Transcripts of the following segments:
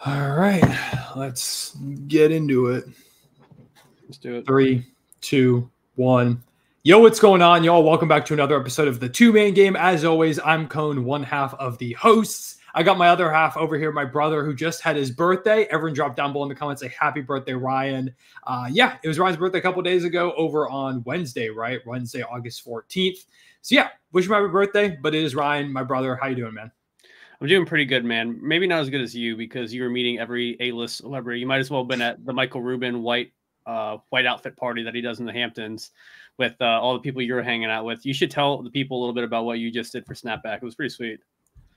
All right, let's get into it. Let's do it. 3, 2, 1. Yo, what's going on, y'all? Welcome back to another episode of the Two-Man Game. As always, I'm Cone, one half of the hosts. I got my other half over here, my brother, who just had his birthday. Everyone drop down below in the comments, say happy birthday, Ryan. Yeah, it was Ryan's birthday a couple days ago over on Wednesday, right? Wednesday, August 14th. So yeah, wish him happy birthday, but it is Ryan, my brother. How you doing, man? I'm doing pretty good, man. Maybe not as good as you because you were meeting every A-list celebrity. You might as well have been at the Michael Rubin white outfit party that he does in the Hamptons with all the people you were hanging out with. You should tell the people a little bit about what you just did for Snapback. It was pretty sweet.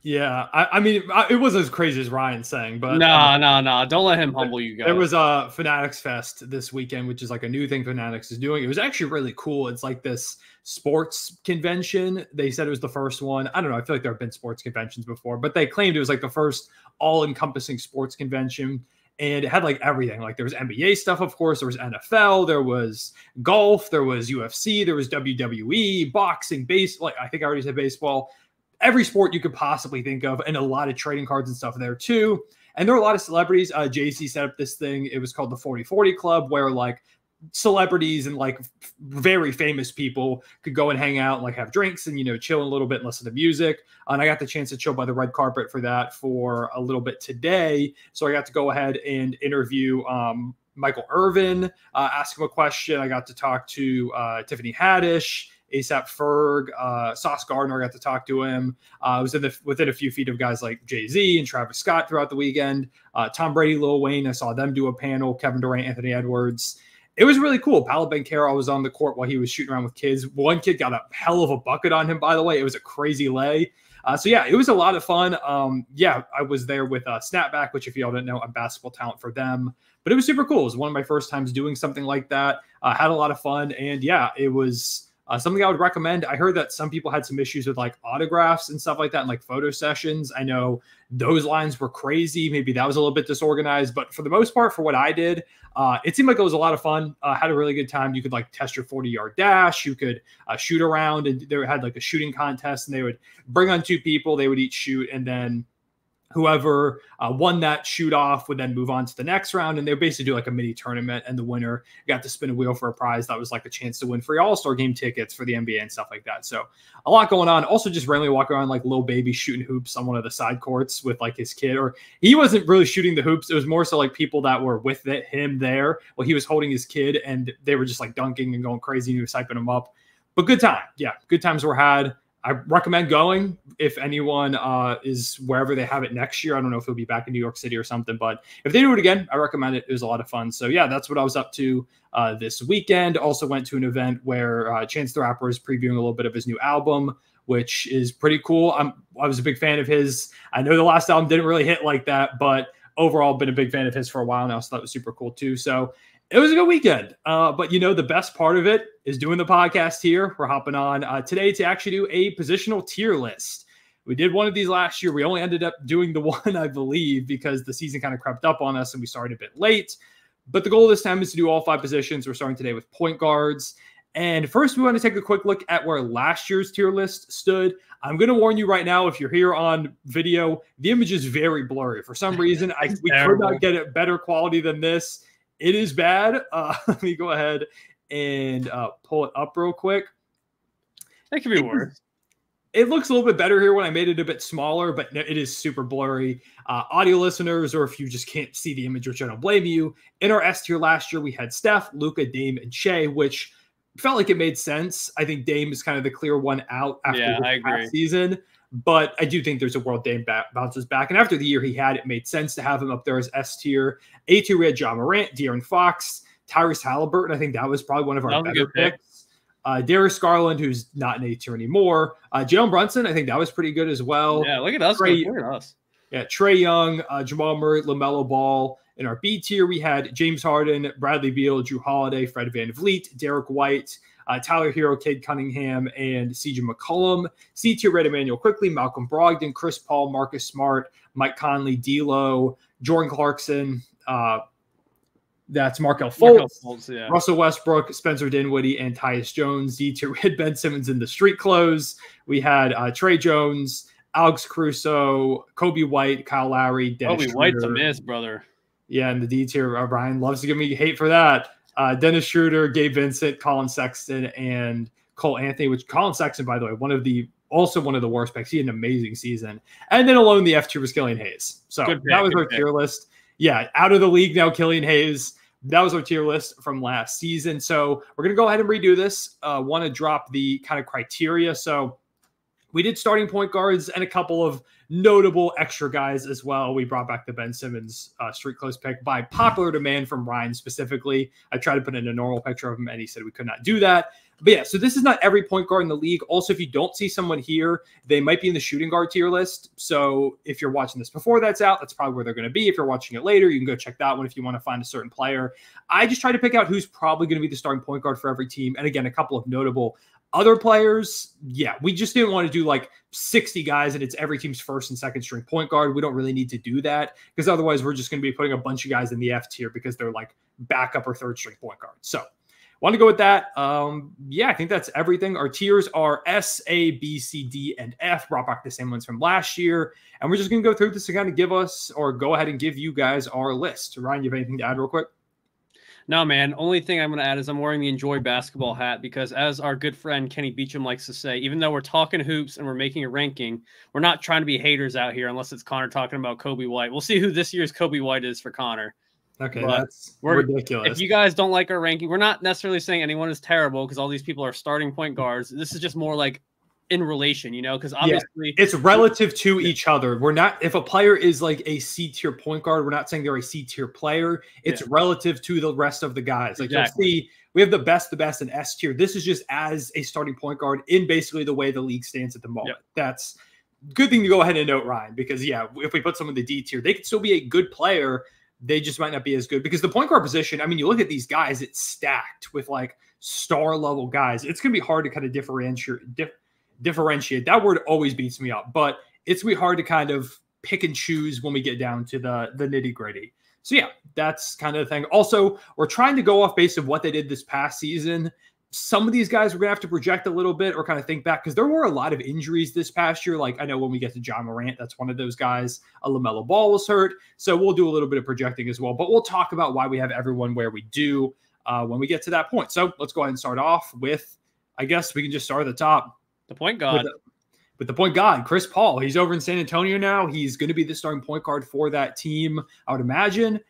Yeah, I mean, it wasn't as crazy as Ryan's saying, but no, don't let him humble you guys. There was a Fanatics Fest this weekend, which is like a new thing Fanatics is doing. It was actually really cool. It's like this sports convention. They said it was the first one. I don't know. I feel like there have been sports conventions before, but they claimed it was like the first all-encompassing sports convention. And it had like everything. Like there was NBA stuff, of course. There was NFL. There was golf. There was UFC. There was WWE, boxing, baseball. Like I think I already said baseball. Every sport you could possibly think of, and a lot of trading cards and stuff there too. And there were a lot of celebrities. Jay-Z set up this thing. It was called the 40/40 Club, where like celebrities and like very famous people could go and hang out and like have drinks and, you know, chill a little bit and listen to music. And I got the chance to chill by the red carpet for that for a little bit today. So I got to go ahead and interview Michael Irvin, ask him a question. I got to talk to Tiffany Haddish, ASAP Ferg, Sauce Gardner. I got to talk to him. I was within a few feet of guys like Jay-Z and Travis Scott throughout the weekend. Tom Brady, Lil Wayne. I saw them do a panel. Kevin Durant, Anthony Edwards. It was really cool. Paolo Banchero was on the court while he was shooting around with kids. One kid got a hell of a bucket on him, by the way. It was a crazy lay. So yeah, it was a lot of fun. Yeah, I was there with Snapback, which if y'all didn't know, I'm basketball talent for them. But it was super cool. It was one of my first times doing something like that. Had a lot of fun. And yeah, it was something I would recommend. I heard that some people had some issues with like autographs and stuff like that and like photo sessions. I know those lines were crazy. Maybe that was a little bit disorganized, but for the most part, for what I did, it seemed like it was a lot of fun. Had a really good time. You could like test your 40-yard dash. You could shoot around, and they had like a shooting contest, and they would bring on two people. They would each shoot, and then whoever won that shoot off would then move on to the next round. And they would basically do like a mini tournament, and the winner got to spin a wheel for a prize that was like a chance to win free All-Star game tickets for the NBA and stuff like that. So a lot going on. Also just randomly walking around like Lil Baby shooting hoops on one of the side courts with like his kid, or he wasn't really shooting the hoops. It was more so like people that were with him there while he was holding his kid, and they were just like dunking and going crazy, and he was hyping them up. But good time. Yeah, good times were had. I recommend going if anyone is wherever they have it next year. I don't know if it'll be back in New York City or something, but if they do it again, I recommend it. It was a lot of fun. So yeah, that's what I was up to this weekend. Also went to an event where Chance the Rapper is previewing a little bit of his new album, which is pretty cool. I was a big fan of his. I know the last album didn't really hit like that, but overall been a big fan of his for a while now. So that was super cool too. So it was a good weekend. But, you know, the best part of it is doing the podcast here. We're hopping on today to actually do a positional tier list. We did one of these last year. We only ended up doing the one, I believe, because the season kind of crept up on us and we started a bit late. But the goal this time is to do all 5 positions. We're starting today with point guards. And first, we want to take a quick look at where last year's tier list stood. I'm going to warn you right now, if you're here on video, the image is very blurry. For some reason, we could not get it better quality than this. It is bad. Let me go ahead and pull it up real quick. That could be worse. It looks a little bit better here when I made it a bit smaller, but it is super blurry. Audio listeners, or if you just can't see the image, which I don't blame you. In our S tier last year, we had Steph, Luka, Dame, and Shea, which felt like it made sense. I think Dame is kind of the clear one out after the past season. But I do think there's a world Dame bounces back. And after the year he had, it made sense to have him up there as S tier. A tier, we had John Morant, De'Aaron Fox, Tyrese Halliburton. I think that was probably one of our better picks. Darius Garland, who's not an A tier anymore. Jalen Brunson, I think that was pretty good as well. Yeah, look at us. Yeah, Trae Young, Jamal Murray, LaMelo Ball. In our B tier, we had James Harden, Bradley Beal, Drew Holiday, Fred VanVleet, Derek White, Tyler Hero, Cade Cunningham, and CJ McCollum. C tier, Red Emmanuel Quickly, Malcolm Brogdon, Chris Paul, Marcus Smart, Mike Conley, D'Lo, Jordan Clarkson. That's Markelle Fultz, yeah. Russell Westbrook, Spencer Dinwiddie, and Tyus Jones. D tier, we had Ben Simmons in the street clothes. We had Trey Jones, Alex Caruso, Kobe White, Kyle Lowry, Dennis Kobe White's a Schroeder. miss, brother. Yeah, and the D tier, Brian loves to give me hate for that. Dennis Schroeder, Gabe Vincent, Colin Sexton, and Cole Anthony, which Colin Sexton, by the way, also one of the worst picks. He had an amazing season. And then alone the F tier was Killian Hayes. So that was our tier list. Yeah, out of the league now, Killian Hayes. That was our tier list from last season. So we're going to go ahead and redo this. Want to drop the kind of criteria. So we did starting point guards and a couple of notable extra guys as well. We brought back the Ben Simmons street close pick by popular demand from Ryan specifically. I tried to put in a normal picture of him, and he said we could not do that. But yeah, so this is not every point guard in the league. Also, if you don't see someone here, they might be in the shooting guard tier list. So if you're watching this before that's out, that's probably where they're going to be. If you're watching it later, you can go check that one if you want to find a certain player. I just try to pick out who's probably going to be the starting point guard for every team. And again, a couple of notable other players. Yeah, we just didn't want to do like 60 guys and it's every team's first and second string point guard. We don't really need to do that because otherwise we're just going to be putting a bunch of guys in the F tier because they're like backup or third string point guards. So want to go with that. Yeah, I think that's everything. Our tiers are S, A, B, C, D, and F. Brought back the same ones from last year. And we're just going to go through this to kind of go ahead and give you guys our list. Ryan, you have anything to add real quick? No, man. Only thing I'm going to add is I'm wearing the Enjoy Basketball hat because as our good friend Kenny Beecham likes to say, even though we're talking hoops and we're making a ranking, we're not trying to be haters out here unless it's Connor talking about Kobe White. We'll see who this year's Kobe White is for Connor. Okay, that's ridiculous. If you guys don't like our ranking, we're not necessarily saying anyone is terrible because all these people are starting point guards. This is just more like in relation, because obviously it's relative to each other. We're not, if a player is like a C tier point guard, we're not saying they're a C tier player. It's relative to the rest of the guys. Like you'll see, we have the best and S tier. This is just as a starting point guard in basically the way the league stands at the moment. That's good thing to go ahead and note, Ryan, because if we put someone in the D tier, they could still be a good player. They just might not be as good because the point guard position, I mean, you look at these guys, it's stacked with like star level guys. It's going to be hard to kind of differentiate. That word always beats me up, but it's going to be hard to kind of pick and choose when we get down to the nitty gritty. So yeah, that's kind of the thing. Also, we're trying to go off base of what they did this past season. Some of these guys we're going to have to project a little bit or kind of think back because there were a lot of injuries this past year. Like I know when we get to John Morant, that's one of those guys. LaMelo Ball was hurt. So we'll do a little bit of projecting as well. But we'll talk about why we have everyone where we do when we get to that point. So let's go ahead and start off with, I guess we can just start at the top. The point guard. With the point guard, Chris Paul. He's over in San Antonio now. He's going to be the starting point guard for that team, I would imagine.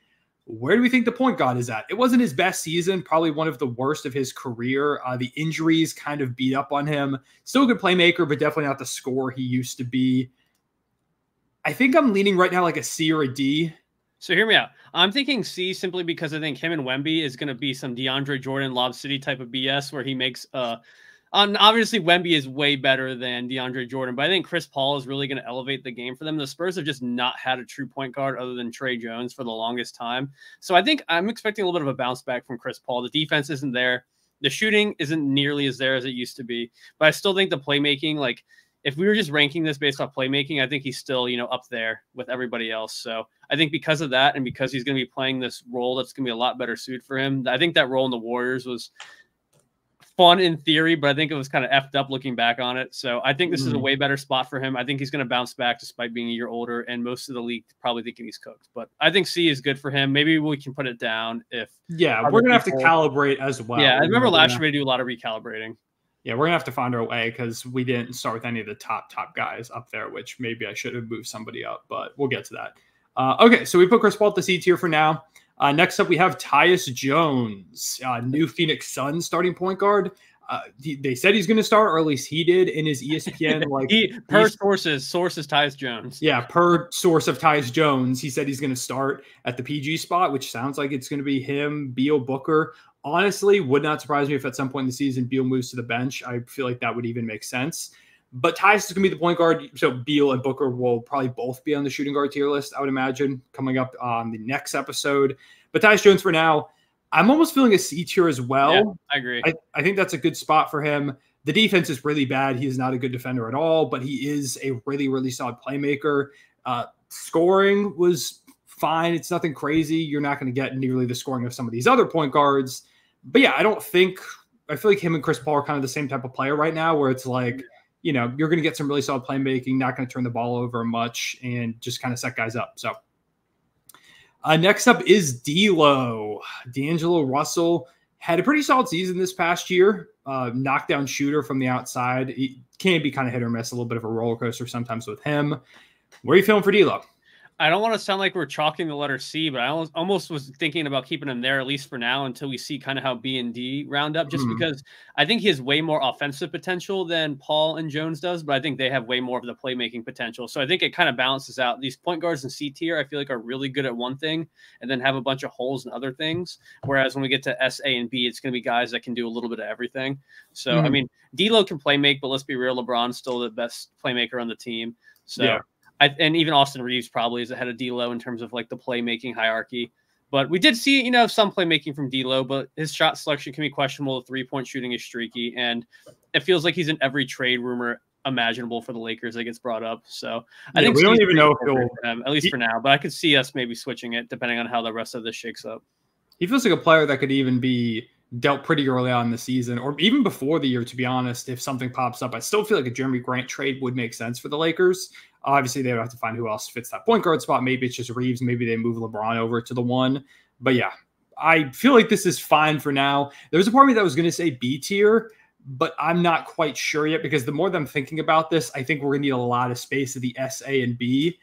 Where do we think the point guard is at? It wasn't his best season, probably one of the worst of his career. The injuries kind of beat up on him. Still a good playmaker, but definitely not the scorer he used to be. I think I'm leaning right now like a C or a D. So hear me out. I'm thinking C simply because I think him and Wemby is going to be some DeAndre Jordan, Lob City type of BS where he makes obviously, Wemby is way better than DeAndre Jordan, but I think Chris Paul is really going to elevate the game for them. The Spurs have just not had a true point guard other than Trey Jones for the longest time. So I think I'm expecting a little bit of a bounce back from Chris Paul. The defense isn't there. The shooting isn't nearly as there as it used to be. But I still think the playmaking, like if we were just ranking this based off playmaking, I think he's still, up there with everybody else. So I think because of that and because he's going to be playing this role that's going to be a lot better suited for him, I think that role in the Warriors was fun in theory, but I think it was kind of effed up looking back on it. So I think this is a way better spot for him. I think he's going to bounce back despite being a year older, and most of the league probably thinking he's cooked. But I think C is good for him. Maybe we can put it down if we're going to have to calibrate as well. Yeah, I remember last year we do a lot of recalibrating. Yeah, we're going to have to find our way because we didn't start with any of the top guys up there, which maybe I should have moved somebody up, but we'll get to that. Okay, so we put Chris Paul at the C tier for now. Next up, we have Tyus Jones, new Phoenix Suns starting point guard. They said he's going to start, or at least he did in his ESPN. Sources Tyus Jones. Yeah, per source of Tyus Jones, he said he's going to start at the PG spot, which sounds like it's going to be him, Beal, Booker. Honestly, would not surprise me if at some point in the season Beal moves to the bench. I feel like that would even make sense. But Tyus is going to be the point guard, so Beal and Booker will probably both be on the shooting guard tier list, I would imagine, coming up on the next episode. But Tyus Jones for now, I'm almost feeling a C tier as well. Yeah, I agree. I think that's a good spot for him. The defense is really bad. He is not a good defender at all, but he is a really, really solid playmaker. Scoring was fine. It's nothing crazy. You're not going to get nearly the scoring of some of these other point guards. But yeah, I feel like him and Chris Paul are kind of the same type of player right now where it's like, you know, you're going to get some really solid playmaking, not going to turn the ball over much, and just kind of set guys up. So next up is D'Angelo Russell. Had a pretty solid season this past year. Knockdown shooter from the outside. He can be kind of hit or miss, a little bit of a roller coaster sometimes with him. Where are you feeling for D'Lo? I don't want to sound like we're chalking the letter C, but I almost was thinking about keeping him there, at least for now, until we see kind of how B and D round up, just because I think he has way more offensive potential than Paul and Jones does, but I think they have way more of the playmaking potential. So I think it kind of balances out. These point guards in C tier, I feel like, are really good at one thing and then have a bunch of holes in other things. Whereas when we get to S, A, and B, it's going to be guys that can do a little bit of everything. So, I mean, D'Lo can play make, but let's be real, LeBron's still the best playmaker on the team. So yeah. And even Austin Reeves probably is ahead of D'Lo in terms of like the playmaking hierarchy. But we did see, you know, some playmaking from D'Lo, but his shot selection can be questionable. The three-point shooting is streaky, and it feels like he's in every trade rumor imaginable for the Lakers that gets brought up. So I think we don't even know if he'll, at least for now. But I could see us maybe switching it depending on how the rest of this shakes up. He feels like a player that could even be dealt pretty early on in the season, or even before the year, to be honest. If something pops up, I still feel like a Jeremy Grant trade would make sense for the Lakers. Obviously, they would have to find who else fits that point guard spot. Maybe it's just Reeves. Maybe they move LeBron over to the one. But yeah, I feel like this is fine for now. There was a part of me that was going to say B tier, but I'm not quite sure yet, because the more that I'm thinking about this, I think we're going to need a lot of space at the S, A, and B,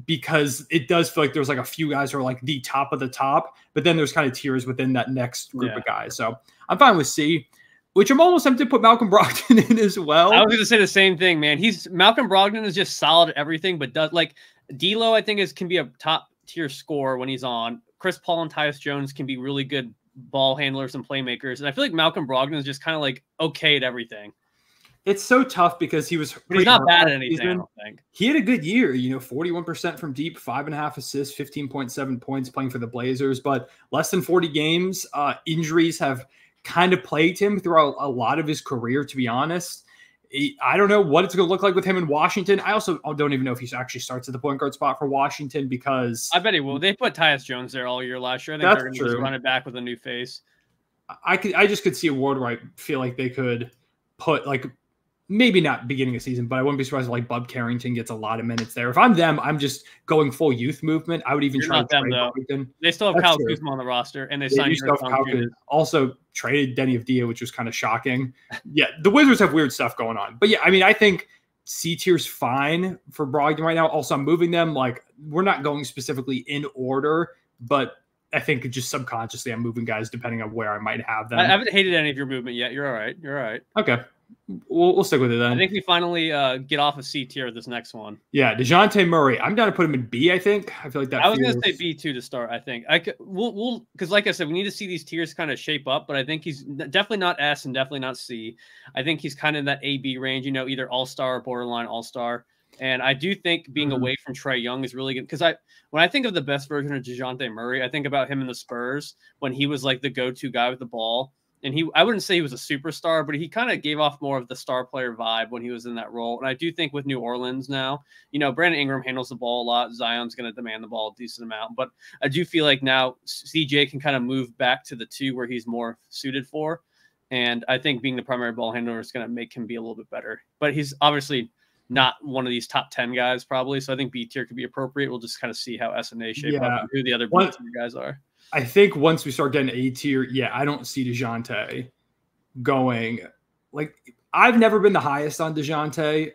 because it does feel like there's like a few guys who are like the top of the top, but then there's kind of tiers within that next group of guys. So I'm fine with C, which I'm almost tempted to put Malcolm Brogdon in as well. I was going to say the same thing, man. Malcolm Brogdon is just solid at everything, but does like D'Lo, I think can be a top tier scorer when he's on. Chris Paul and Tyus Jones can be really good ball handlers and playmakers. And I feel like Malcolm Brogdon is just kind of like okay at everything. It's so tough because he's not bad at anything, I don't think. He had a good year, 41% from deep, 5.5 assists, 15.7 points playing for the Blazers, but less than 40 games. Injuries have kind of plagued him throughout a lot of his career, to be honest. I don't know what it's going to look like with him in Washington. I also don't even know if he actually starts at the point guard spot for Washington, because I bet he will. They put Tyus Jones there all year last year. I think they're going to just run it back with a new face. I just could see a world where I feel like they could put like, maybe not beginning of season, but I wouldn't be surprised if like Bub Carrington gets a lot of minutes there. If I'm them, I'm just going full youth movement. I would even try to trade Carrington. They still have Kyle Kuzma on the roster, and they signed also traded Denny Avdia, which was kind of shocking. Yeah, the Wizards have weird stuff going on. But yeah, I mean, I think C tier's fine for Brogdon right now. Also, I'm moving them. Like, we're not going specifically in order, but I think just subconsciously I'm moving guys depending on where I might have them. I haven't hated any of your movement yet. You're all right. You're all right. Okay. We'll stick with it then. I think we finally get off of C tier with this next one. Yeah, DeJounte Murray. I'm down to put him in B, I think. I feel like that. I was going to say B2 to start, I think. We'll because like I said, we need to see these tiers kind of shape up, but I think he's definitely not S and definitely not C. I think he's kind of in that A-B range, either all-star or borderline all-star. And I do think being away from Trae Young is really good, because when I think of the best version of DeJounte Murray, I think about him in the Spurs when he was like the go-to guy with the ball. And I wouldn't say he was a superstar, but he kind of gave off more of the star player vibe when he was in that role. And I do think with New Orleans now, Brandon Ingram handles the ball a lot. Zion's going to demand the ball a decent amount. But I do feel like now CJ can kind of move back to the 2 where he's more suited for. And I think being the primary ball handler is going to make him be a little bit better. But he's obviously not one of these top 10 guys probably. So I think B tier could be appropriate. We'll just kind of see how S and A shape up and who the other B tier guys are. I think once we start getting A tier, I don't see DeJounte going. Like, I've never been the highest on DeJounte.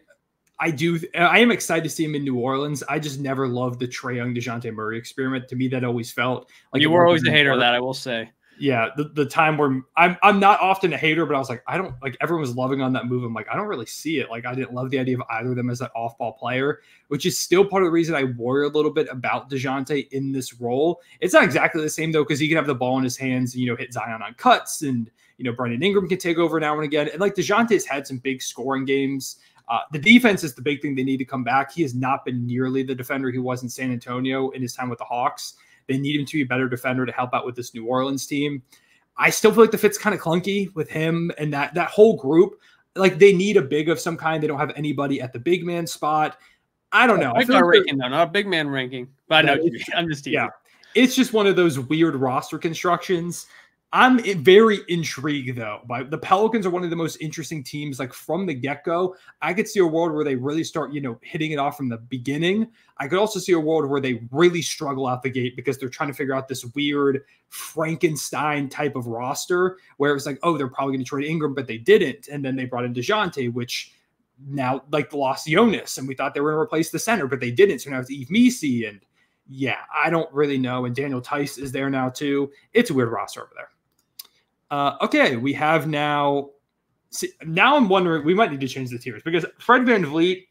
I am excited to see him in New Orleans. I just never loved the Trae Young DeJounte Murray experiment. To me, that always felt like you were always a hater of that, I will say. Yeah, the time where I'm not often a hater, but I was like, I don't like, everyone was loving on that move. I'm like, I don't really see it. Like, I didn't love the idea of either of them as that off-ball player, which is still part of the reason I worry a little bit about DeJounte in this role. It's not exactly the same though, because he can have the ball in his hands and hit Zion on cuts, and Brandon Ingram can take over now and again. And like, DeJounte's had some big scoring games. The defense is the big thing they need to come back. He has not been nearly the defender he was in San Antonio in his time with the Hawks. They need him to be a better defender to help out with this New Orleans team. I still feel like the fit's kind of clunky with him and that whole group. Like, they need a big of some kind. They don't have anybody at the big man spot. I don't know. I feel like ranking though, not a big man ranking. But I know I'm just teasing. Yeah, it's just one of those weird roster constructions. I'm very intrigued, though. By the Pelicans are one of the most interesting teams, like from the get-go. I could see a world where they really start, hitting it off from the beginning. I could also see a world where they really struggle out the gate because they're trying to figure out this weird Frankenstein type of roster where it was like, oh, they're probably going to trade Ingram, but they didn't. And then they brought in DeJounte, which now like lost Jonas, and we thought they were going to replace the center, but they didn't. So now it's Yves Missi, and yeah, I don't really know. And Daniel Tice is there now too. It's a weird roster over there. Okay, we have now. See, now I'm wondering, we might need to change the tiers because Fred VanVleet,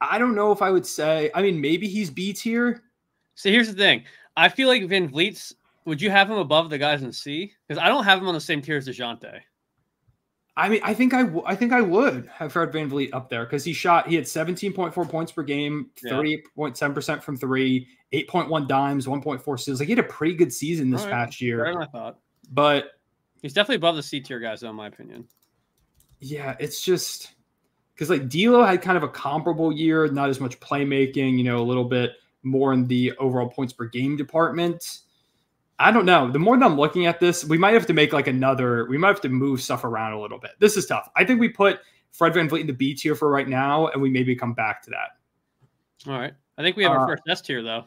I don't know if I would say, I mean, maybe he's B tier. So here's the thing. I feel like VanVleet's, would you have him above the guys in C? Because I don't have him on the same tier as DeJounte. I mean, I think I would have Fred VanVleet up there because he had 17.4 points per game, 38.7% from three, 8.1 dimes, 1.4 steals. Like he had a pretty good season this past year. Better than I thought. But he's definitely above the C tier guys, though, in my opinion. Yeah, it's just because like D'Lo had kind of a comparable year, not as much playmaking, a little bit more in the overall points per game department. I don't know. The more that I'm looking at this, we might have to make we might have to move stuff around a little bit. This is tough. I think we put Fred VanVleet in the B tier for right now, and we maybe come back to that. All right. I think we have our first S tier, though.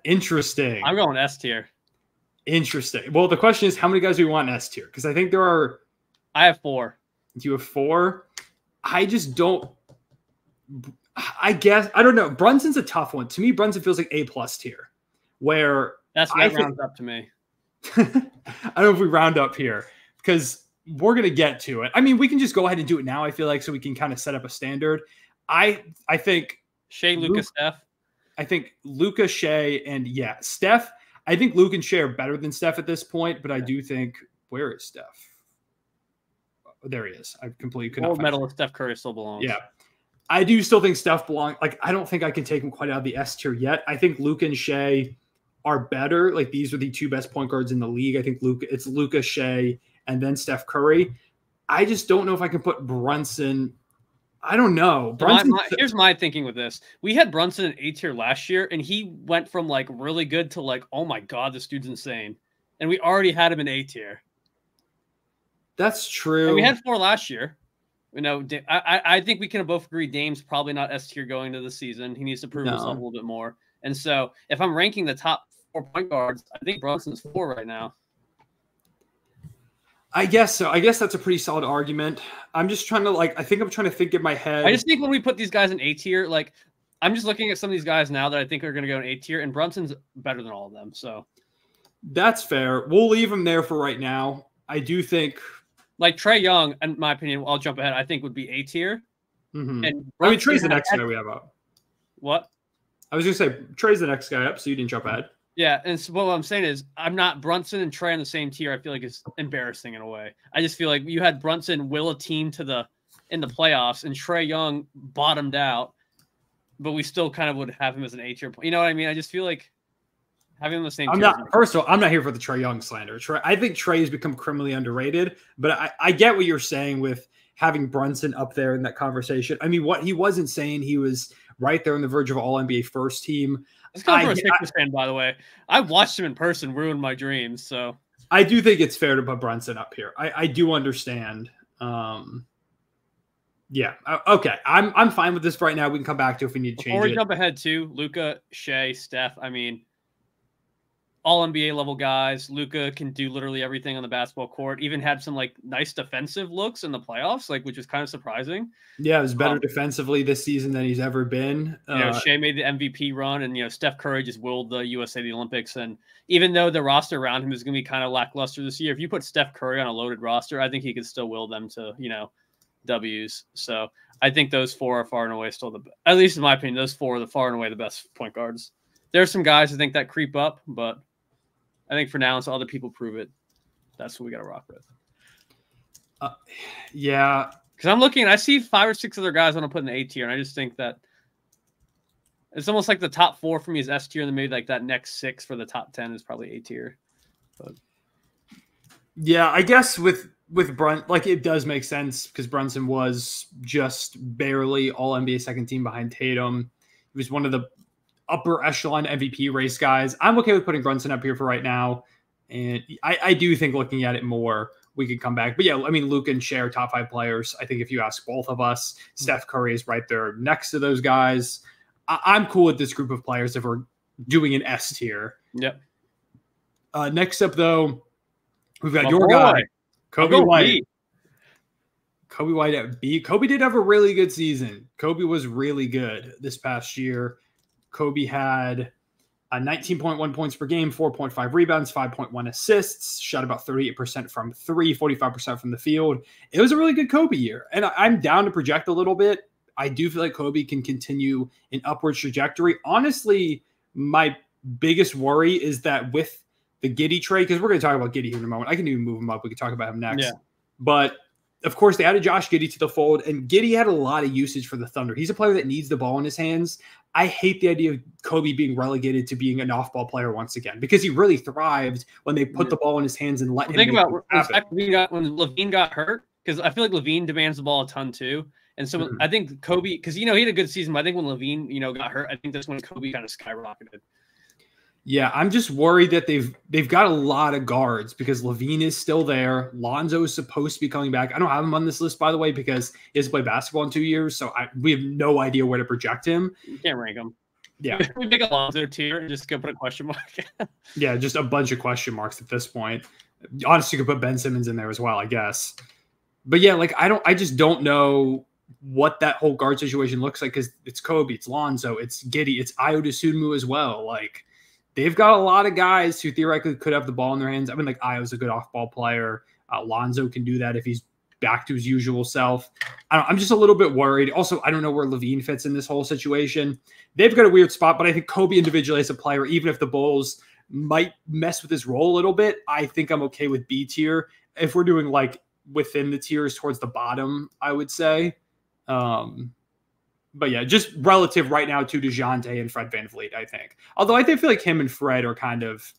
Interesting. I'm going S tier. Interesting. Well, the question is, how many guys do we want in S tier? Because I think there are. I have 4. You have 4? I just don't. I guess I don't know. Brunson's a tough one. To me, Brunson feels like A+ tier, where that's what rounds up to me. I don't know if we round up here because we're gonna get to it. I mean, we can just go ahead and do it now. I feel like so we can kind of set up a standard. I think Shea, Luka, Steph. I think Luka, Shea, and Steph. I think Luke and Shea are better than Steph at this point, but I do think where is Steph? There he is. I completely could not. Gold medalist Steph Curry still belongs. Yeah. I do still think Steph belongs. Like, I don't think I can take him quite out of the S tier yet. I think Luka and Shea are better. Like, these are the 2 best point guards in the league. I think it's Luka, Shea, and then Steph Curry. I just don't know if I can put Brunson. I don't know. Here's my thinking with this. We had Brunson in A tier last year, and he went from like really good to like, oh my God, this dude's insane. And we already had him in A tier. That's true. And we had 4 last year. I think we can both agree Dame's probably not S tier going into the season. He needs to prove himself a little bit more. And so if I'm ranking the top 4 point guards, I think Brunson's 4 right now. I guess so. I guess that's a pretty solid argument. I'm just trying to I think I'm trying to think in my head. I just think when we put these guys in A tier, I'm just looking at some of these guys now that I think are going to go in A tier, and Brunson's better than all of them. So that's fair. We'll leave him there for right now. I do think. Like Trae Young, in my opinion, I'll jump ahead. I think would be A tier. Mm-hmm. And Trae's the next guy we have up. What? I was going to say Trae's the next guy up, so you didn't jump ahead. Yeah, and so what I'm saying is I'm not Brunson and Trae on the same tier. I feel like it's embarrassing in a way. I just feel like you had Brunson will a team in the playoffs, and Trae Young bottomed out, but we still kind of would have him as an A tier. You know what I mean? I just feel like having the same. First of all, I'm not here for the Trae Young slander. I think Trae has become criminally underrated, but I get what you're saying with having Brunson up there in that conversation. I mean, what he wasn't saying, he was right there on the verge of All NBA first team. It's coming from a Sixers fan, by the way. I watched him in person, ruined my dreams. So I do think it's fair to put Brunson up here. I do understand. Yeah. Okay. I'm fine with this right now. We can come back to it if we need to change it. Before we jump ahead to Luka, Shea, Steph. I mean, all NBA level guys. Luka can do literally everything on the basketball court. Even had some nice defensive looks in the playoffs, which was kind of surprising. Yeah, it was better defensively this season than he's ever been. Shea made the MVP run, and Steph Curry just willed the USA to the Olympics. And even though the roster around him is going to be kind of lackluster this year, if you put Steph Curry on a loaded roster, I think he could still will them to W's. So I think those 4 are far and away still at least in my opinion, those 4 are the far and away the best point guards. There's some guys I think that creep up, but I think for now, until other people prove it, that's what we got to rock with. Yeah. Because I'm looking, I see 5 or 6 other guys I want to put in the A tier, and I just think that it's almost like the top 4 for me is S tier, and then maybe that next 6 for the top 10 is probably A tier. But yeah, I guess with Brunson, it does make sense because Brunson was just barely All NBA second team behind Tatum. He was one of the upper echelon MVP race guys. I'm okay with putting Brunson up here for right now. And I do think looking at it more, we could come back. But yeah, I mean, Luke and Shea are top 5 players. I think if you ask both of us, Steph Curry is right there next to those guys. I'm cool with this group of players if we're doing an S tier. Yep. Next up, though, we've got your guy, Kobe White. Kobe White at B. Kobe did have a really good season. Kobe was really good this past year. Kobe had 19.1 points per game, 4.5 rebounds, 5.1 assists, shot about 38% from 3, 45% from the field. It was a really good Kobe year. And I'm down to project a little bit. I do feel like Kobe can continue an upward trajectory. Honestly, my biggest worry is that with the Giddey trade, because we're going to talk about Giddey here in a moment. I can even move him up. We can talk about him next. Yeah. But of course, they added Josh Giddey to the fold, and Giddey had a lot of usage for the Thunder. He's a player that needs the ball in his hands. I hate the idea of Kobe being relegated to being an off-ball player once again, because he really thrived when they put the ball in his hands and let him think about when LaVine got hurt, because I feel like LaVine demands the ball a ton too. And so I think Kobe, because, he had a good season, but I think when LaVine, got hurt, I think that's when Kobe kind of skyrocketed. Yeah, I'm just worried that they've got a lot of guards because LaVine is still there. Lonzo is supposed to be coming back. I don't have him on this list, by the way, because he hasn't played basketball in 2 years, so we have no idea where to project him. You can't rank him. Yeah. We make a Lonzo tier and just go put a question mark. Yeah, just a bunch of question marks at this point. Honestly, you could put Ben Simmons in there as well, I guess. But yeah, I just don't know what that whole guard situation looks like, because it's Kobe, it's Lonzo, it's Giddey, it's Ayo Dosunmu as well. They've got a lot of guys who theoretically could have the ball in their hands. I mean, Ayo's a good off-ball player. Lonzo can do that if he's back to his usual self. I'm just a little bit worried. Also, I don't know where LaVine fits in this whole situation. They've got a weird spot, but I think Kobe individually as a player, even if the Bulls might mess with his role a little bit, I think I'm okay with B tier. If we're doing within the tiers towards the bottom, I would say. But yeah, just relative right now to DeJounte and Fred VanVleet, I think. Although I feel like him and Fred are kind of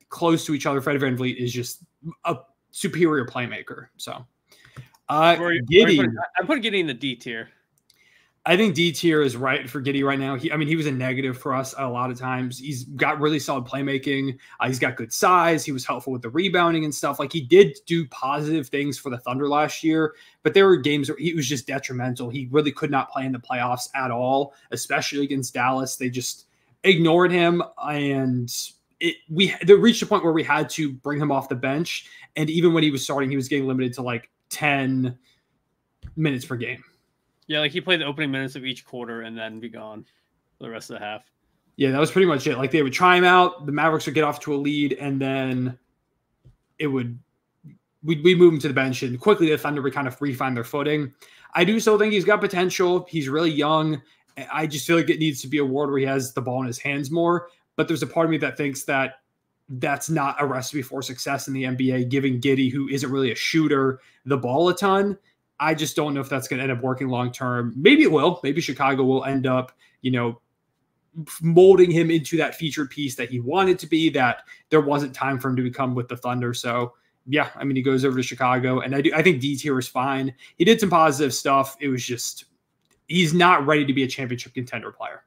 close to each other. Fred VanVleet is just a superior playmaker. So, Giddey. I'm putting Giddey in the D tier. I think D tier is right for Giddey right now. He was a negative for us a lot of times. He's got really solid playmaking. He's got good size. He was helpful with the rebounding and stuff. He did do positive things for the Thunder last year, but there were games where he was just detrimental. He really could not play in the playoffs at all, especially against Dallas. They just ignored him, and they reached a point where we had to bring him off the bench. And even when he was starting, he was getting limited to 10 minutes per game. Yeah, he played the opening minutes of each quarter and then be gone for the rest of the half. Yeah, that was pretty much it. They would try him out, the Mavericks would get off to a lead, and then we'd move him to the bench, and quickly the Thunder would kind of find their footing. I do still think he's got potential. He's really young. I just feel like it needs to be a world where he has the ball in his hands more. But there's a part of me that thinks that that's not a recipe for success in the NBA, giving Giddey, who isn't really a shooter, the ball a ton. I just don't know if that's going to end up working long term. Maybe it will. Maybe Chicago will end up, molding him into that featured piece that he wanted to be, that there wasn't time for him to become with the Thunder. So, yeah, he goes over to Chicago, and I think D tier is fine. He did some positive stuff. It was just he's not ready to be a championship contender player.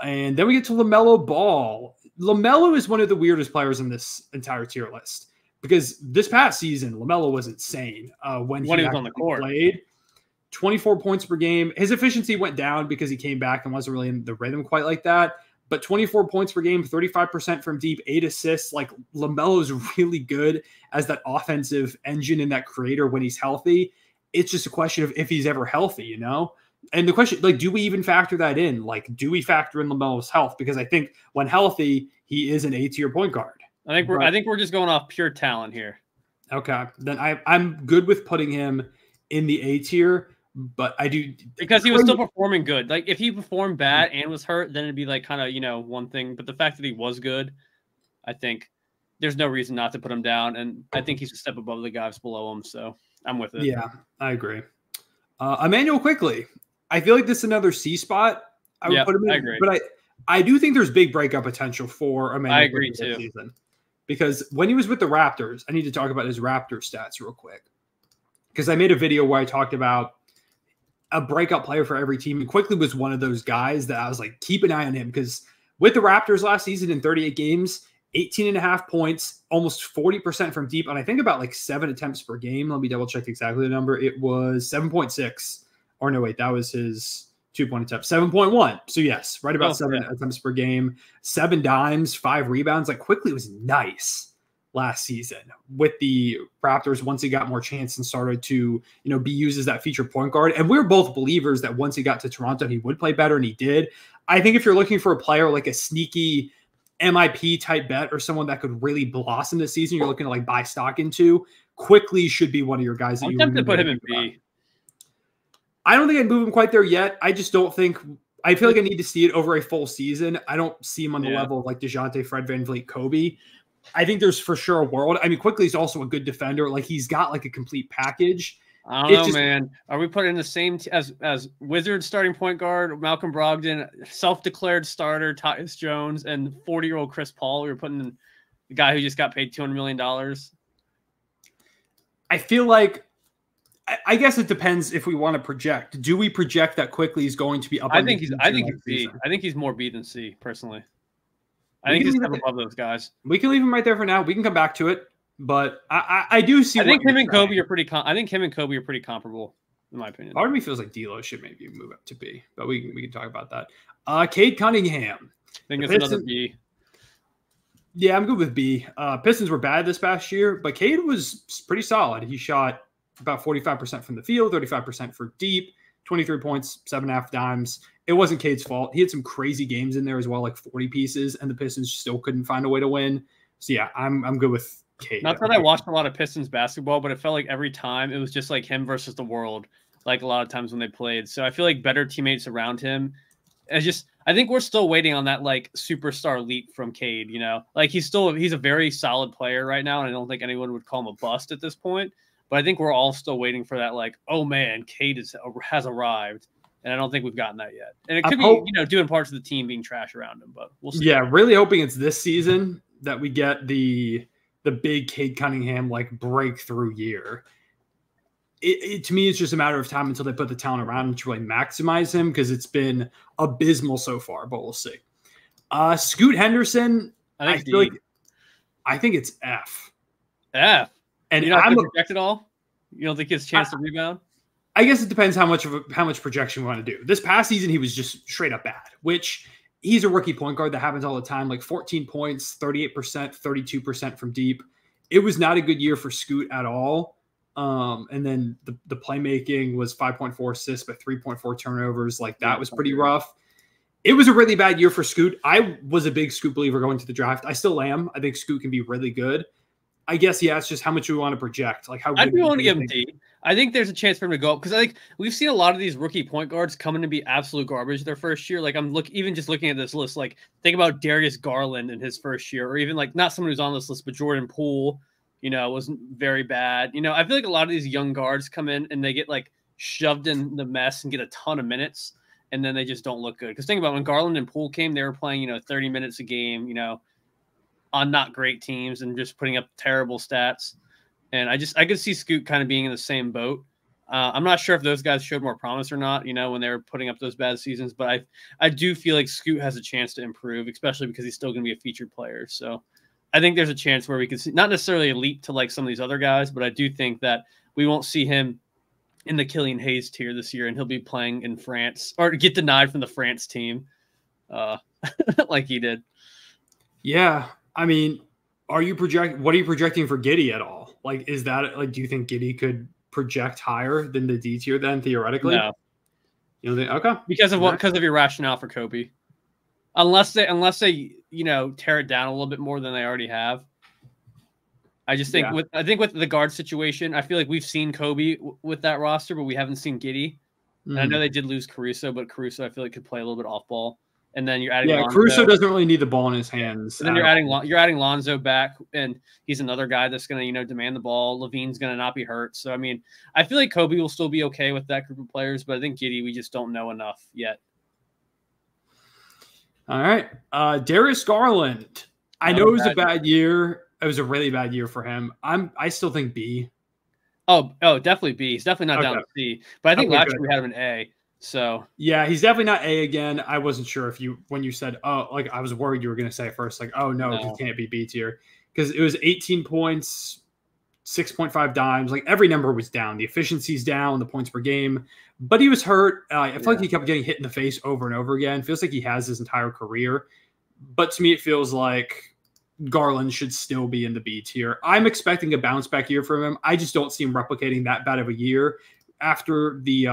And then we get to LaMelo Ball. LaMelo is one of the weirdest players in this entire tier list, because this past season, LaMelo was insane when he was on the court. Played 24 points per game. His efficiency went down because he came back and wasn't really in the rhythm quite like that. But 24 points per game, 35% from deep, 8 assists. LaMelo is really good as that offensive engine and that creator when he's healthy. It's just a question of if he's ever healthy, And the question, do we even factor that in? Do we factor in LaMelo's health? Because I think when healthy, he is an A-tier point guard. I think we're just going off pure talent here. Okay, then I'm good with putting him in the A tier, but I do because he was still performing good. If he performed bad and was hurt, then it'd be one thing. But the fact that he was good, I think there's no reason not to put him down, and I think he's a step above the guys below him. So I'm with it. Yeah, I agree. Emmanuel Quickley, I feel like this is another C spot. I would put him in, I agree. But I do think there's big breakout potential for Emmanuel. I agree too. Season. Because when he was with the Raptors, I need to talk about his Raptor stats real quick. Because I made a video where I talked about a breakout player for every team. And Quickley was one of those guys that I was keep an eye on him. Because with the Raptors last season in 38 games, 18.5 points, almost 40% from deep, and I think about like 7 attempts per game. Let me double check exactly the number. It was 7.6. Or no, wait, that was his 2-point attempt. 7.1. So yes, right about 7 attempts per game, 7 dimes, 5 rebounds. Like Quickly was nice last season with the Raptors once he got more chance and started to, be used as that feature point guard. And we're both believers that once he got to Toronto, he would play better, and he did. I think if you're looking for a player like a sneaky MIP type bet or someone that could really blossom this season, you're looking to like buy stock into, Quickly should be one of your guys that I'm tempted to put him in B. I don't think I'd move him quite there yet. I just don't think – I feel like I need to see it over a full season. I don't see him on the level of like DeJounte, Fred VanVleet, Kobe. I think there's for sure a world. I mean, Quickly's also a good defender. Like he's got like a complete package. I don't know, man. Are we putting the same as Wizards starting point guard, Malcolm Brogdon, self-declared starter, Tyus Jones, and 40-year-old Chris Paul? We were putting in the guy who just got paid $200 million. I feel like – I guess it depends if we want to project. Do we project that Quickly is going to be up? I think he's B. I think he's more B than C, personally. I think he's above those guys. We can leave him right there for now. We can come back to it, but I do see. I think him and Kobe are pretty. I think him and Kobe are pretty comparable, in my opinion. Part of me feels like D'Lo should maybe move up to B, but we can talk about that. Cade Cunningham. I think it's another B. Yeah, I'm good with B. Pistons were bad this past year, but Cade was pretty solid. He shot about 45% from the field, 35% for deep, 23 points, 7.5 dimes. It wasn't Cade's fault. He had some crazy games in there as well, like 40 pieces, and the Pistons still couldn't find a way to win. So yeah, I'm good with Cade. Not that I watched a lot of Pistons basketball, but it felt like every time it was just like him versus the world, like a lot of times when they played. So I feel like better teammates around him. I think we're still waiting on that like superstar leap from Cade, Like he's a very solid player right now, and I don't think anyone would call him a bust at this point. But I think we're all still waiting for that, like, oh man, Cade has arrived, and I don't think we've gotten that yet. And it could be, doing parts of the team being trash around him, but we'll see. Yeah, really hoping it's this season that we get the big Cade Cunningham like breakthrough year. To me, it's just a matter of time until they put the talent around him to really maximize him because it's been abysmal so far. But we'll see. Scoot Henderson, I think it's F. F. And you don't project at all? You don't think he has a chance to rebound? I guess it depends how much projection we want to do. This past season, he was just straight up bad, which he's a rookie point guard. That happens all the time. Like 14 points, 38%, 32% from deep. It was not a good year for Scoot at all. And then the playmaking was 5.4 assists, but 3.4 turnovers. Like that was pretty rough. It was a really bad year for Scoot. I was a big Scoot believer going to the draft. I still am. I think Scoot can be really good. I guess, yeah, it's just how much we want to project. Like how I'd be willing to give him D. I think there's a chance for him to go up because I think we've seen a lot of these rookie point guards coming to be absolute garbage their first year. Like even just looking at this list, like think about Darius Garland in his first year, or even like not someone who's on this list, but Jordan Poole, wasn't very bad. I feel like a lot of these young guards come in and they get like shoved in the mess and get a ton of minutes, and then they just don't look good. Because think about when Garland and Poole came, they were playing 30 minutes a game, on not great teams and just putting up terrible stats. And I could see Scoot kind of being in the same boat. I'm not sure if those guys showed more promise or not, when they were putting up those bad seasons, but I do feel like Scoot has a chance to improve, especially because he's still going to be a featured player. So I think there's a chance where we can see, not necessarily a leap to like some of these other guys, but I do think that we won't see him in the Killian Hayes tier this year, and he'll be playing in France or get denied from the France team like he did. Yeah. I mean, what are you projecting for Giddey at all? Like, is that like, do you think Giddey could project higher than the D tier then theoretically? No. You don't think? Okay. Because of your rationale for Kobe. Unless they tear it down a little bit more than they already have. I just think with the guard situation, I feel like we've seen Kobe with that roster, but we haven't seen Giddey. And I know they did lose Caruso, but Caruso I feel like could play a little bit off ball. And then you're adding Lonzo. Caruso doesn't really need the ball in his hands. And then you're adding Lonzo back, and he's another guy that's going to demand the ball. Levine's going to not be hurt. So I mean, I feel like Kobe will still be okay with that group of players, but I think Giddey, we just don't know enough yet. All right, Darius Garland. I know it was a bad year. It was a really bad year for him. I still think B. Oh, definitely B. He's definitely not down to C. But I think last year we had him an A. So yeah, he's definitely not A again. I wasn't sure if when you said, oh, like I was worried you were going to say first, like, oh no, he can't be B tier, because it was 18 points, 6.5 dimes. Like every number was down. The efficiency's down, the points per game, but he was hurt. I feel like he kept getting hit in the face over and over again. Feels like he has his entire career. But to me, it feels like Garland should still be in the B tier. I'm expecting a bounce back year from him. I just don't see him replicating that bad of a year after the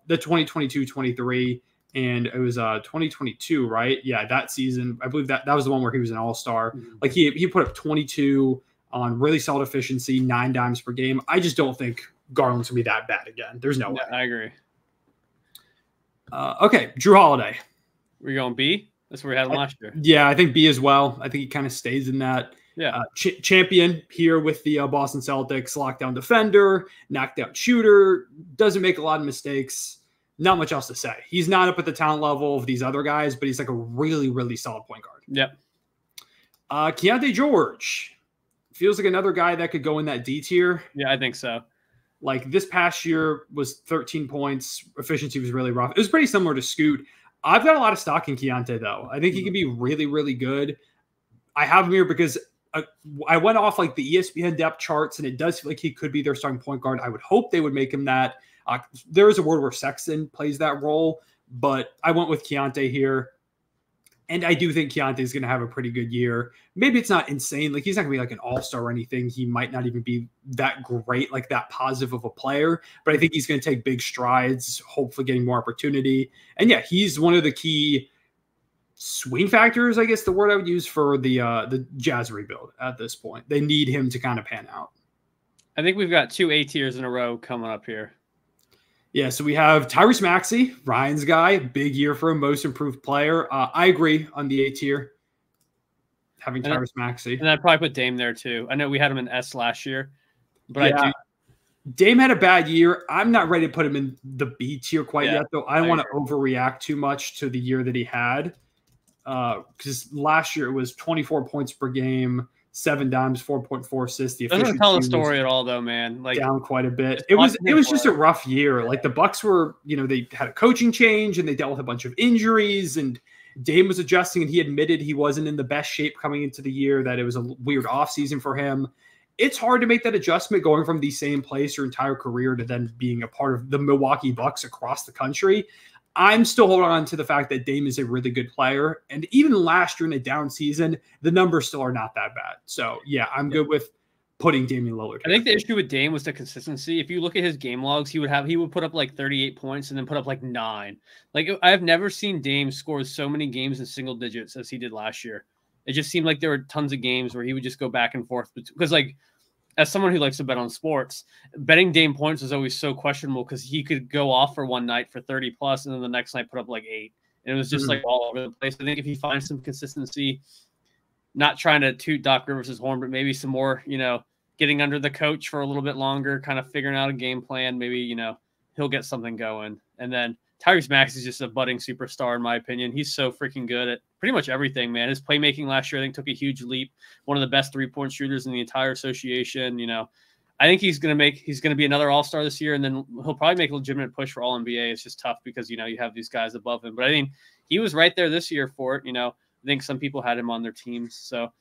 2022-23, and it was 2022, right? Yeah, that season. I believe that was the one where he was an all-star. Mm-hmm. Like he put up 22 on really solid efficiency, 9 dimes per game. I just don't think Garland's gonna be that bad again. There's no way. I agree. Okay, Drew Holiday. We're going B? That's where we had him last year. Yeah, I think B as well. I think he kind of stays in that. Yeah. Champion here with the Boston Celtics, lockdown defender, knocked out shooter, doesn't make a lot of mistakes. Not much else to say. He's not up at the talent level of these other guys, but he's like a really, really solid point guard. Yep. Keontae George feels like another guy that could go in that D tier. Yeah, I think so. Like this past year was 13 points. Efficiency was really rough. It was pretty similar to Scoot. I've got a lot of stock in Keontae, though. I think he can be really, really good. I have him here because I went off like the ESPN depth charts, and it does feel like he could be their starting point guard. I would hope they would make him that. There is a world where Sexton plays that role, but I went with Keontae here. And I do think Keontae is going to have a pretty good year. Maybe it's not insane. Like he's not going to be like an all-star or anything. He might not even be that great, like that positive of a player. But I think he's going to take big strides, hopefully getting more opportunity. And yeah, he's one of the key swing factors, I guess the word I would use for the Jazz rebuild at this point. They need him to kind of pan out. I think we've got 2 A tiers in a row coming up here. Yeah, so we have Tyrese Maxey, Ryan's guy, big year for a most improved player. I agree on the A tier, having Tyrese Maxey. And I'd probably put Dame there too. I know we had him in S last year, but yeah. Dame had a bad year. I'm not ready to put him in the B tier quite yet, though. I don't want to overreact too much to the year that he had, because last year it was 24 points per game, 7 dimes, 4.4 assists. The doesn't tell the story at all, though, man. Like down quite a bit. It was just a rough year. Like the Bucks were, they had a coaching change and they dealt with a bunch of injuries, and Dame was adjusting, and he admitted he wasn't in the best shape coming into the year, that it was a weird offseason for him. It's hard to make that adjustment going from the same place your entire career to then being a part of the Milwaukee Bucks across the country. I'm still holding on to the fact that Dame is a really good player. And even last year in a down season, the numbers still are not that bad. So, yeah, I'm good with putting Damian Lillard. I think the issue with Dame was the consistency. If you look at his game logs, he would put up like 38 points and then put up like 9. Like I've never seen Dame score so many games in single digits as he did last year. It just seemed like there were tons of games where he would just go back and forth. Because like, as someone who likes to bet on sports, betting Dame points is always so questionable because he could go off for one night for 30 plus and then the next night put up like 8. And it was just like all over the place. I think if he finds some consistency, not trying to toot Doc Rivers' horn, but maybe some more, getting under the coach for a little bit longer, kind of figuring out a game plan, maybe, he'll get something going. And then Tyrese Maxey is just a budding superstar, in my opinion. He's so freaking good at pretty much everything, man. His playmaking last year, I think, took a huge leap. One of the best 3-point shooters in the entire association. I think he's going to be another all-star this year, and then he'll probably make a legitimate push for All-NBA. It's just tough because, you have these guys above him. But I think he was right there this year for it. I think some people had him on their teams. So,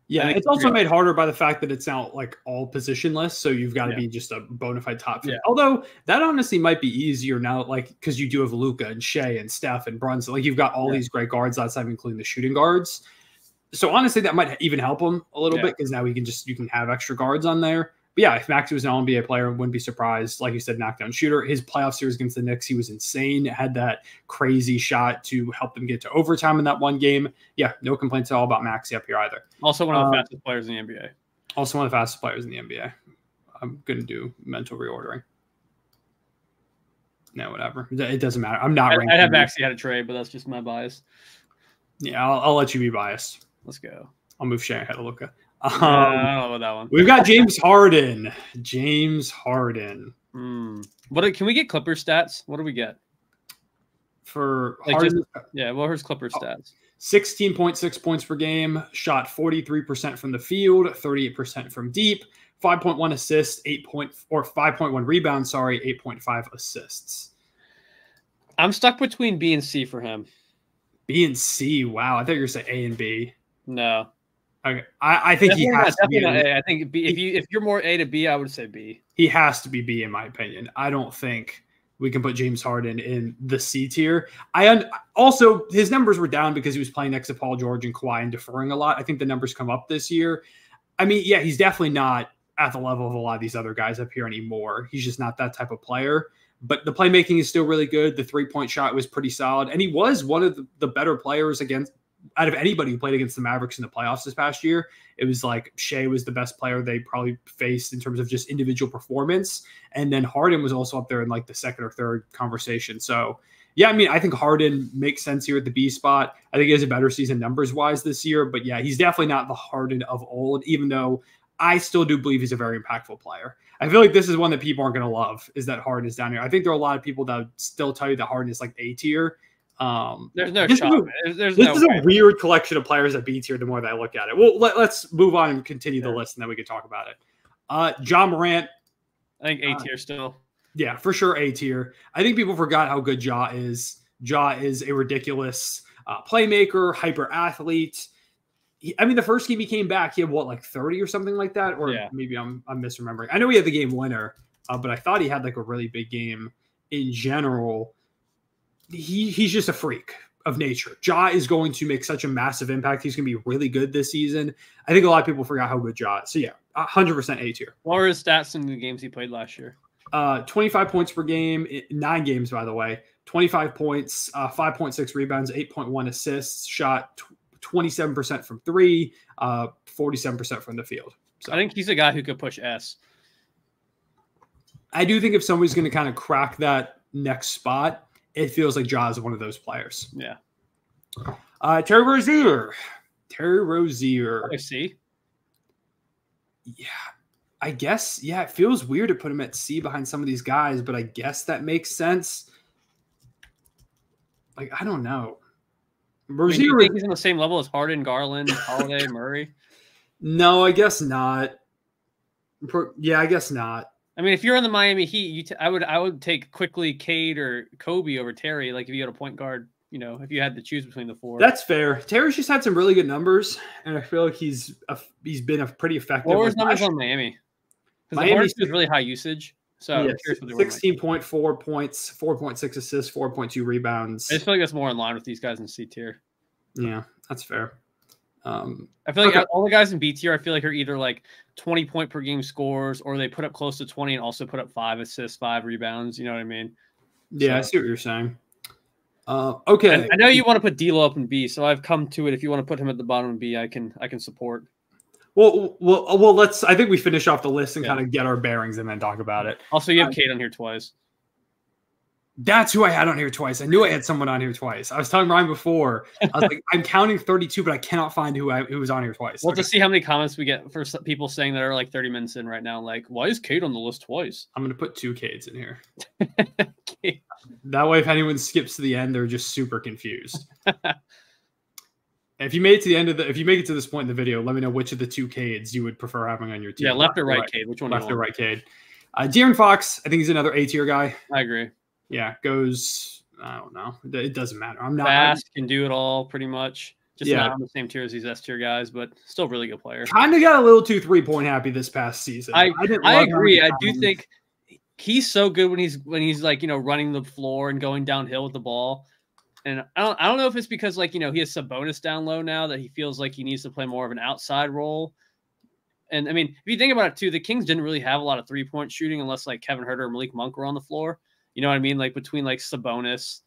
yeah, it's also made harder by the fact that it's now like all positionless. So you've got to be just a bona fide top 50. Yeah. Although that honestly might be easier now, like because you do have Luka and Shea and Steph and Brunson. Like you've got all these great guards outside, including the shooting guards. So honestly, that might even help him a little bit because now you can have extra guards on there. But yeah, if Maxey was an All-NBA player, I wouldn't be surprised. Like you said, knockdown shooter. His playoff series against the Knicks, he was insane. Had that crazy shot to help them get to overtime in that one game. Yeah, no complaints at all about Maxey up here either. Also one of the fastest players in the NBA. Also one of the fastest players in the NBA. I'm going to do mental reordering. No, whatever. It doesn't matter. I'm not ranking. I have Maxey had a trade, but that's just my bias. Yeah, I'll let you be biased. Let's go. I'll move Shea ahead of Luka. I don't know about that one. We've got James Harden. James Harden. What can we get Clippers stats? What do we get for Harden? What are his Clippers stats? 16.6 points per game, shot 43% from the field, 38% from deep, 5.1 assists, 5.1 rebounds, 8.5 assists. I'm stuck between B and C for him. B and C. Wow, I thought you were saying A and B. No. Okay, I think definitely he has to be. Not A. I think B. If you're more A to B, I would say B. He has to be B in my opinion. I don't think we can put James Harden in the C tier. Also his numbers were down because he was playing next to Paul George and Kawhi and deferring a lot. I think the numbers come up this year. I mean, yeah, he's definitely not at the level of a lot of these other guys up here anymore. He's just not that type of player. But the playmaking is still really good. The three-point shot was pretty solid. And he was one of the better players out of anybody who played against the Mavericks in the playoffs this past year. It was like Shea was the best player they probably faced in terms of just individual performance. And then Harden was also up there in like the second or third conversation. So, yeah, I mean, I think Harden makes sense here at the B spot. I think he has a better season numbers-wise this year. But, yeah, he's definitely not the Harden of old, even though I still do believe he's a very impactful player. I feel like this is one that people aren't going to love, is that Harden is down here. I think there are a lot of people that would still tell you that Harden is like A tier. There's no shot. This is a weird collection of players at B tier the more that I look at it. Well, let's move on and continue the list, and then we can talk about it. John Morant. I think A tier still. Yeah, for sure A tier. I think people forgot how good Ja is. Ja is a ridiculous playmaker, hyper athlete. I mean, the first game he came back, he had what, like 30 or something like that? Or maybe I'm misremembering. I know he had the game winner, but I thought he had like a really big game in general. He's just a freak of nature. Ja is going to make such a massive impact. He's going to be really good this season. I think a lot of people forgot how good Ja is. So, yeah, 100% A tier. What were his stats in the games he played last year? 25 points per game, 9 games, by the way. 25 points, 5.6 rebounds, 8.1 assists, shot 27% from 3, 47% from the field. So I think he's a guy who could push S. I do think if somebody's going to kind of crack that next spot, it feels like Ja is one of those players. Yeah. Terry Rozier. I see. Yeah. I guess, yeah, it feels weird to put him at C behind some of these guys, but I guess that makes sense. Like, I don't know. Rozier, do you think he's on the same level as Harden, Garland, Holiday, Murray? No, I guess not. Yeah, I guess not. I mean, if you're in the Miami Heat, I would take quickly Cade or Kobe over Terry. Like if you had a point guard, you know, if you had to choose between the four. That's fair. Terry's just had some really good numbers, and I feel like he's been a pretty effective. What were his numbers on Miami? Because Miami was really high usage. So yes, 16.4 points, 4.6 assists, 4.2 rebounds. I just feel like that's more in line with these guys in C tier. Yeah, that's fair. I feel like all the guys in B tier, I feel like are either like 20 point per game scores, or they put up close to 20 and also put up 5 assists, 5 rebounds. You know what I mean? Yeah, I see what you're saying. Okay. And I know you want to put D'Lo up in B, so I've come to it. If you want to put him at the bottom of B, I can support. Well, let's. I think we finish off the list and kind of get our bearings and then talk about it. Also, you have Cade on here twice. That's who I had on here twice. I knew I had someone on here twice. I was telling Ryan before. I was like, I'm counting 32, but I cannot find who was on here twice. We'll just see how many comments we get for people saying that are like 30 minutes in right now. Like, why is Cade on the list twice? I'm going to put 2 Cades in here. Okay. That way, if anyone skips to the end, they're just super confused. If you made it to the end if you make it to this point in the video, let me know which of the 2 Cades you would prefer having on your team. Yeah, left or right Cade. Which one? Left or right Cade. De'Aaron Fox, I think he's another A tier guy. I agree. Yeah, goes. I don't know. It doesn't matter. I'm not fast. Can do it all pretty much. Just not on the same tier as these S tier guys, but still really good player. Kind of got a little too 3-point happy this past season. I agree. I do think he's so good when he's like, you know, running the floor and going downhill with the ball. And I don't know if it's because, like, you know, he has Sabonis down low now that he feels like he needs to play more of an outside role. And I mean, if you think about it too, the Kings didn't really have a lot of 3-point shooting unless like Kevin Huerter or Malik Monk were on the floor. You know what I mean? Like between like Sabonis,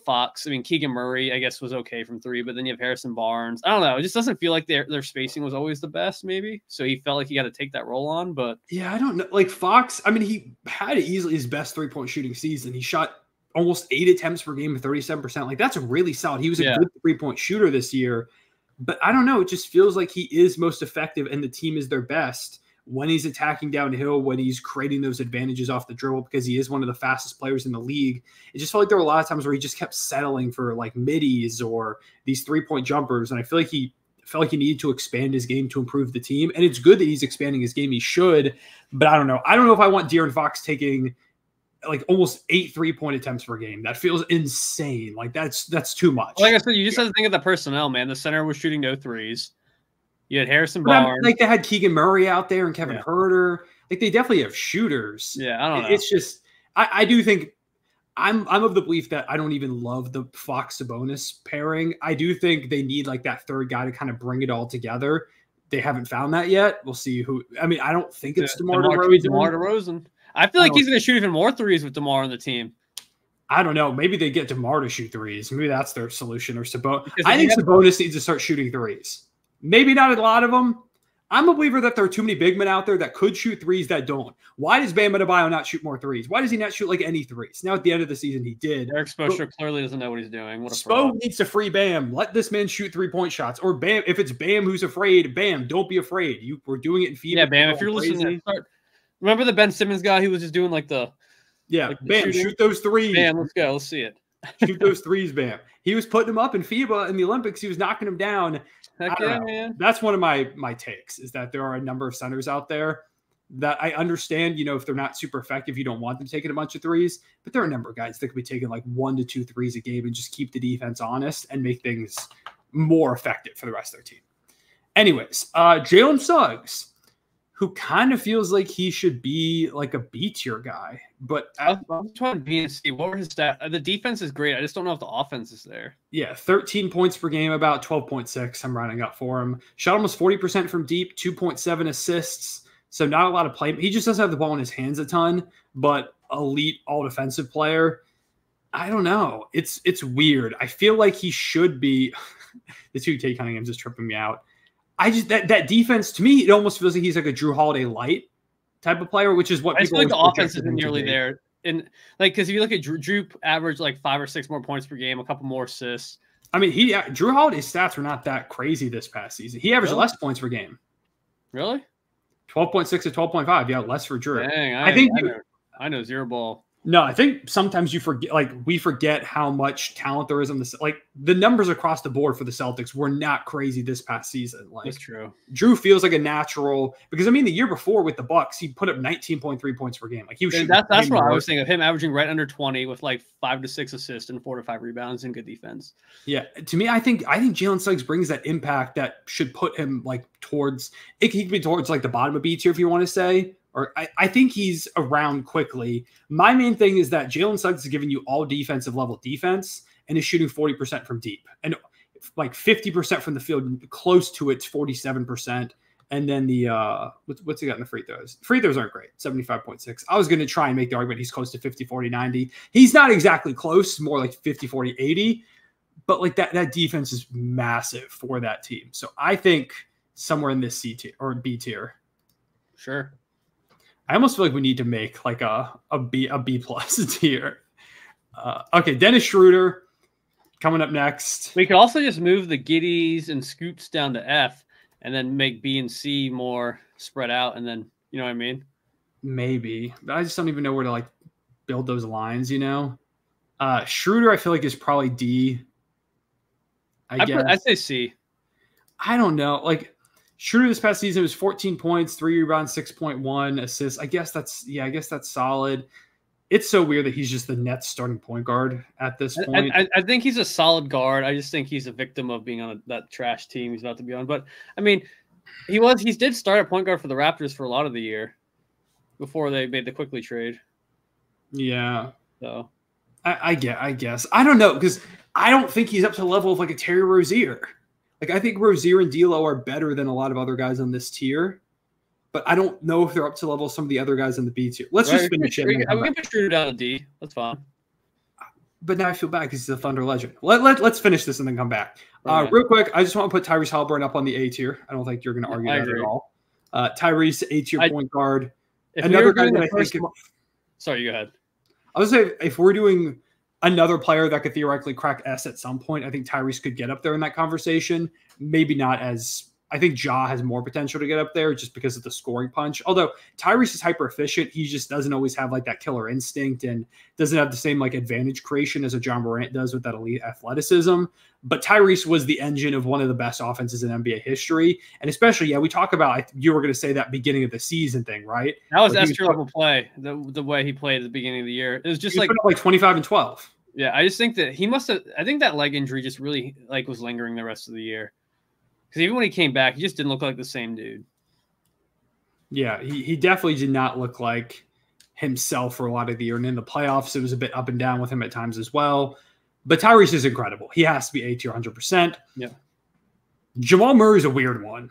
Fox. I mean, Keegan Murray, I guess, was okay from 3, but then you have Harrison Barnes. I don't know. It just doesn't feel like their spacing was always the best, maybe. So he felt like he got to take that role on. But yeah, I don't know. Like Fox, I mean, he had easily his best 3-point shooting season. He shot almost 8 attempts per game at 37%. Like that's really solid. He was a good 3-point shooter this year. But I don't know. It just feels like he is most effective and the team is their best when he's attacking downhill, when he's creating those advantages off the dribble, because he is one of the fastest players in the league. It just felt like there were a lot of times where he just kept settling for like middies or these 3-point jumpers. And I feel like he felt like he needed to expand his game to improve the team. And it's good that he's expanding his game. He should, but I don't know. I don't know if I want De'Aaron Fox taking like almost 8 3-point attempts per game. That feels insane. Like that's too much. Like I said, you just have to think of the personnel, man. The center was shooting no threes. You had Harrison But Barnes. like they had Keegan Murray out there and Kevin Huerter. Like they definitely have shooters. Yeah, I don't know. It's just I do think I'm of the belief that I don't even love the Fox Sabonis pairing. I do think they need like that third guy to kind of bring it all together. They haven't found that yet. We'll see who. I mean, I don't think it's DeMar DeRozan. I feel like he's going to shoot even more threes with DeMar on the team. I don't know. Maybe they get DeMar to shoot threes. Maybe that's their solution. Or Sabonis. I think Sabonis needs to start shooting threes. Maybe not a lot of them. I'm a believer that there are too many big men out there that could shoot threes that don't. Why does Bam Adebayo not shoot more threes? Why does he not shoot like any threes? Now at the end of the season, he did. Eric Spoelstra clearly doesn't know what he's doing. What a Spo needs to free Bam. Let this man shoot 3-point shots. Or Bam, if it's Bam who's afraid, Bam, don't be afraid. We're doing it in FIBA. Yeah, Bam, if you're listening, remember the Ben Simmons guy who was just doing like the Bam, shoot those threes. Bam, let's go. Let's see it. Shoot those threes, Bam. He was putting them up in FIBA in the Olympics. He was knocking them down. Heck yeah, man. That's one of my takes is that there are a number of centers out there that I understand, if they're not super effective, you don't want them taking a bunch of threes, but there are a number of guys that could be taking like 1 to 2 threes a game and just keep the defense honest and make things more effective for the rest of their team. Anyways, Jalen Suggs, who kind of feels like he should be like a B tier guy, but I'm trying to B and C. What were his stats? The defense is great. I just don't know if the offense is there. Yeah, 13 points per game, about 12.6. I'm rounding up for him. Shot almost 40% from deep, 2.7 assists. So not a lot of play. He just doesn't have the ball in his hands a ton, but elite all defensive player. I don't know. It's weird. I feel like he should be. The 2K Cunningham just tripping me out. I just that defense to me, it almost feels like he's like a Drew Holiday light type of player, which is what I feel like the offense isn't nearly there. And like, because if you look at Drew averaged like 5 or 6 more points per game, a couple more assists. I mean, Drew Holiday's stats were not that crazy this past season. He averaged less points per game. Really? 12.6 to 12.5. Yeah, less for Drew. Dang, I know zero ball. No, I think sometimes you forget, like we forget how much talent there is on this. Like the numbers across the board for the Celtics were not crazy this past season. Like that's true. Drew feels like a natural because I mean the year before with the Bucks, he put up 19.3 points per game. Like he was shooting. That's what I was saying of him averaging right under 20 with like 5 to 6 assists and 4 to 5 rebounds and good defense. Yeah, to me, I think Jalen Suggs brings that impact that should put him like towards it. He could be towards like the bottom of B tier if you want to say. Or I think he's around quickly. My main thing is that Jalen Suggs is giving you all defensive level defense and is shooting 40% from deep and like 50% from the field, close to it's 47%. And then the what's he got in the free throws? Free throws aren't great, 75.6. I was going to try and make the argument he's close to 50, 40, 90. He's not exactly close, more like 50, 40, 80. But like that defense is massive for that team. So I think somewhere in this C tier or B tier. Sure. I almost feel like we need to make like a B plus tier. Okay, Dennis Schroeder coming up next. We could also just move the Giddies and Scoots down to F and then make B and C more spread out. And then, you know what I mean? Maybe. But I just don't even know where to like build those lines, Schroeder, I feel like is probably D. I guess. I'd say C. I don't know. Like, Schroeder this past season was 14 points, 3 rebounds, 6.1 assists. I guess that's solid. It's so weird that he's just the Nets starting point guard at this point. I think he's a solid guard. I just think he's a victim of being on that trash team he's about to be on. But I mean, he did start at point guard for the Raptors for a lot of the year before they made the Quickly trade. Yeah. So I guess. I don't know, because I don't think he's up to the level of like a Terry Rozier. Like, I think Rozier and D'Lo are better than a lot of other guys on this tier, but I don't know if they're up to the level of some of the other guys on the B tier. Let's just finish it. We can put Schroeder down to D. That's fine. But now I feel bad because he's a Thunder legend. Let's finish this and then come back. Right. Real quick, I just want to put Tyrese Haliburton up on the A tier. I don't think you're going to argue that at all. Tyrese, A tier point guard. Another guy that I think. Sorry, go ahead. I would say if we're doing another player that could theoretically crack S at some point, I think Tyrese could get up there in that conversation. Maybe not as I think Ja has more potential to get up there just because of the scoring punch. Although Tyrese is hyper efficient, he just doesn't always have like that killer instinct and doesn't have the same like advantage creation as a John Morant does with that elite athleticism. But Tyrese was the engine of one of the best offenses in NBA history. And especially, we talk about, you were going to say that beginning of the season thing, right? That was extra level play, the way he played at the beginning of the year. It was just like 25 and 12. Yeah, I just think that he must have. I think that leg injury just really like was lingering the rest of the year. Because even when he came back, he just didn't look like the same dude. Yeah, he definitely did not look like himself for a lot of the year. And in the playoffs, it was a bit up and down with him at times as well. But Tyrese is incredible. He has to be A tier 100%. Yeah. Jamal Murray's a weird one.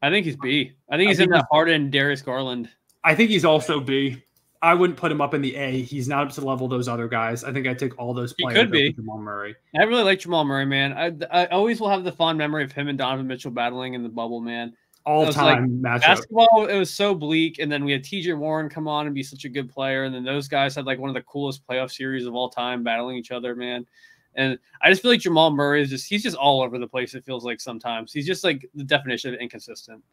I think he's B. I think he's in the Harden, Darius Garland. I think he's also B. I wouldn't put him up in the A. He's not up to the level of those other guys. I think I'd take all those players. He could be. Jamal Murray. I really like Jamal Murray, man. I always will have the fond memory of him and Donovan Mitchell battling in the bubble, man. All-time matchup. Basketball, it was so bleak, and then we had TJ Warren come on and be such a good player, and then those guys had like one of the coolest playoff series of all time battling each other, man. And I just feel like Jamal Murray is he's just all over the place, it feels like sometimes. He's just like the definition of inconsistent.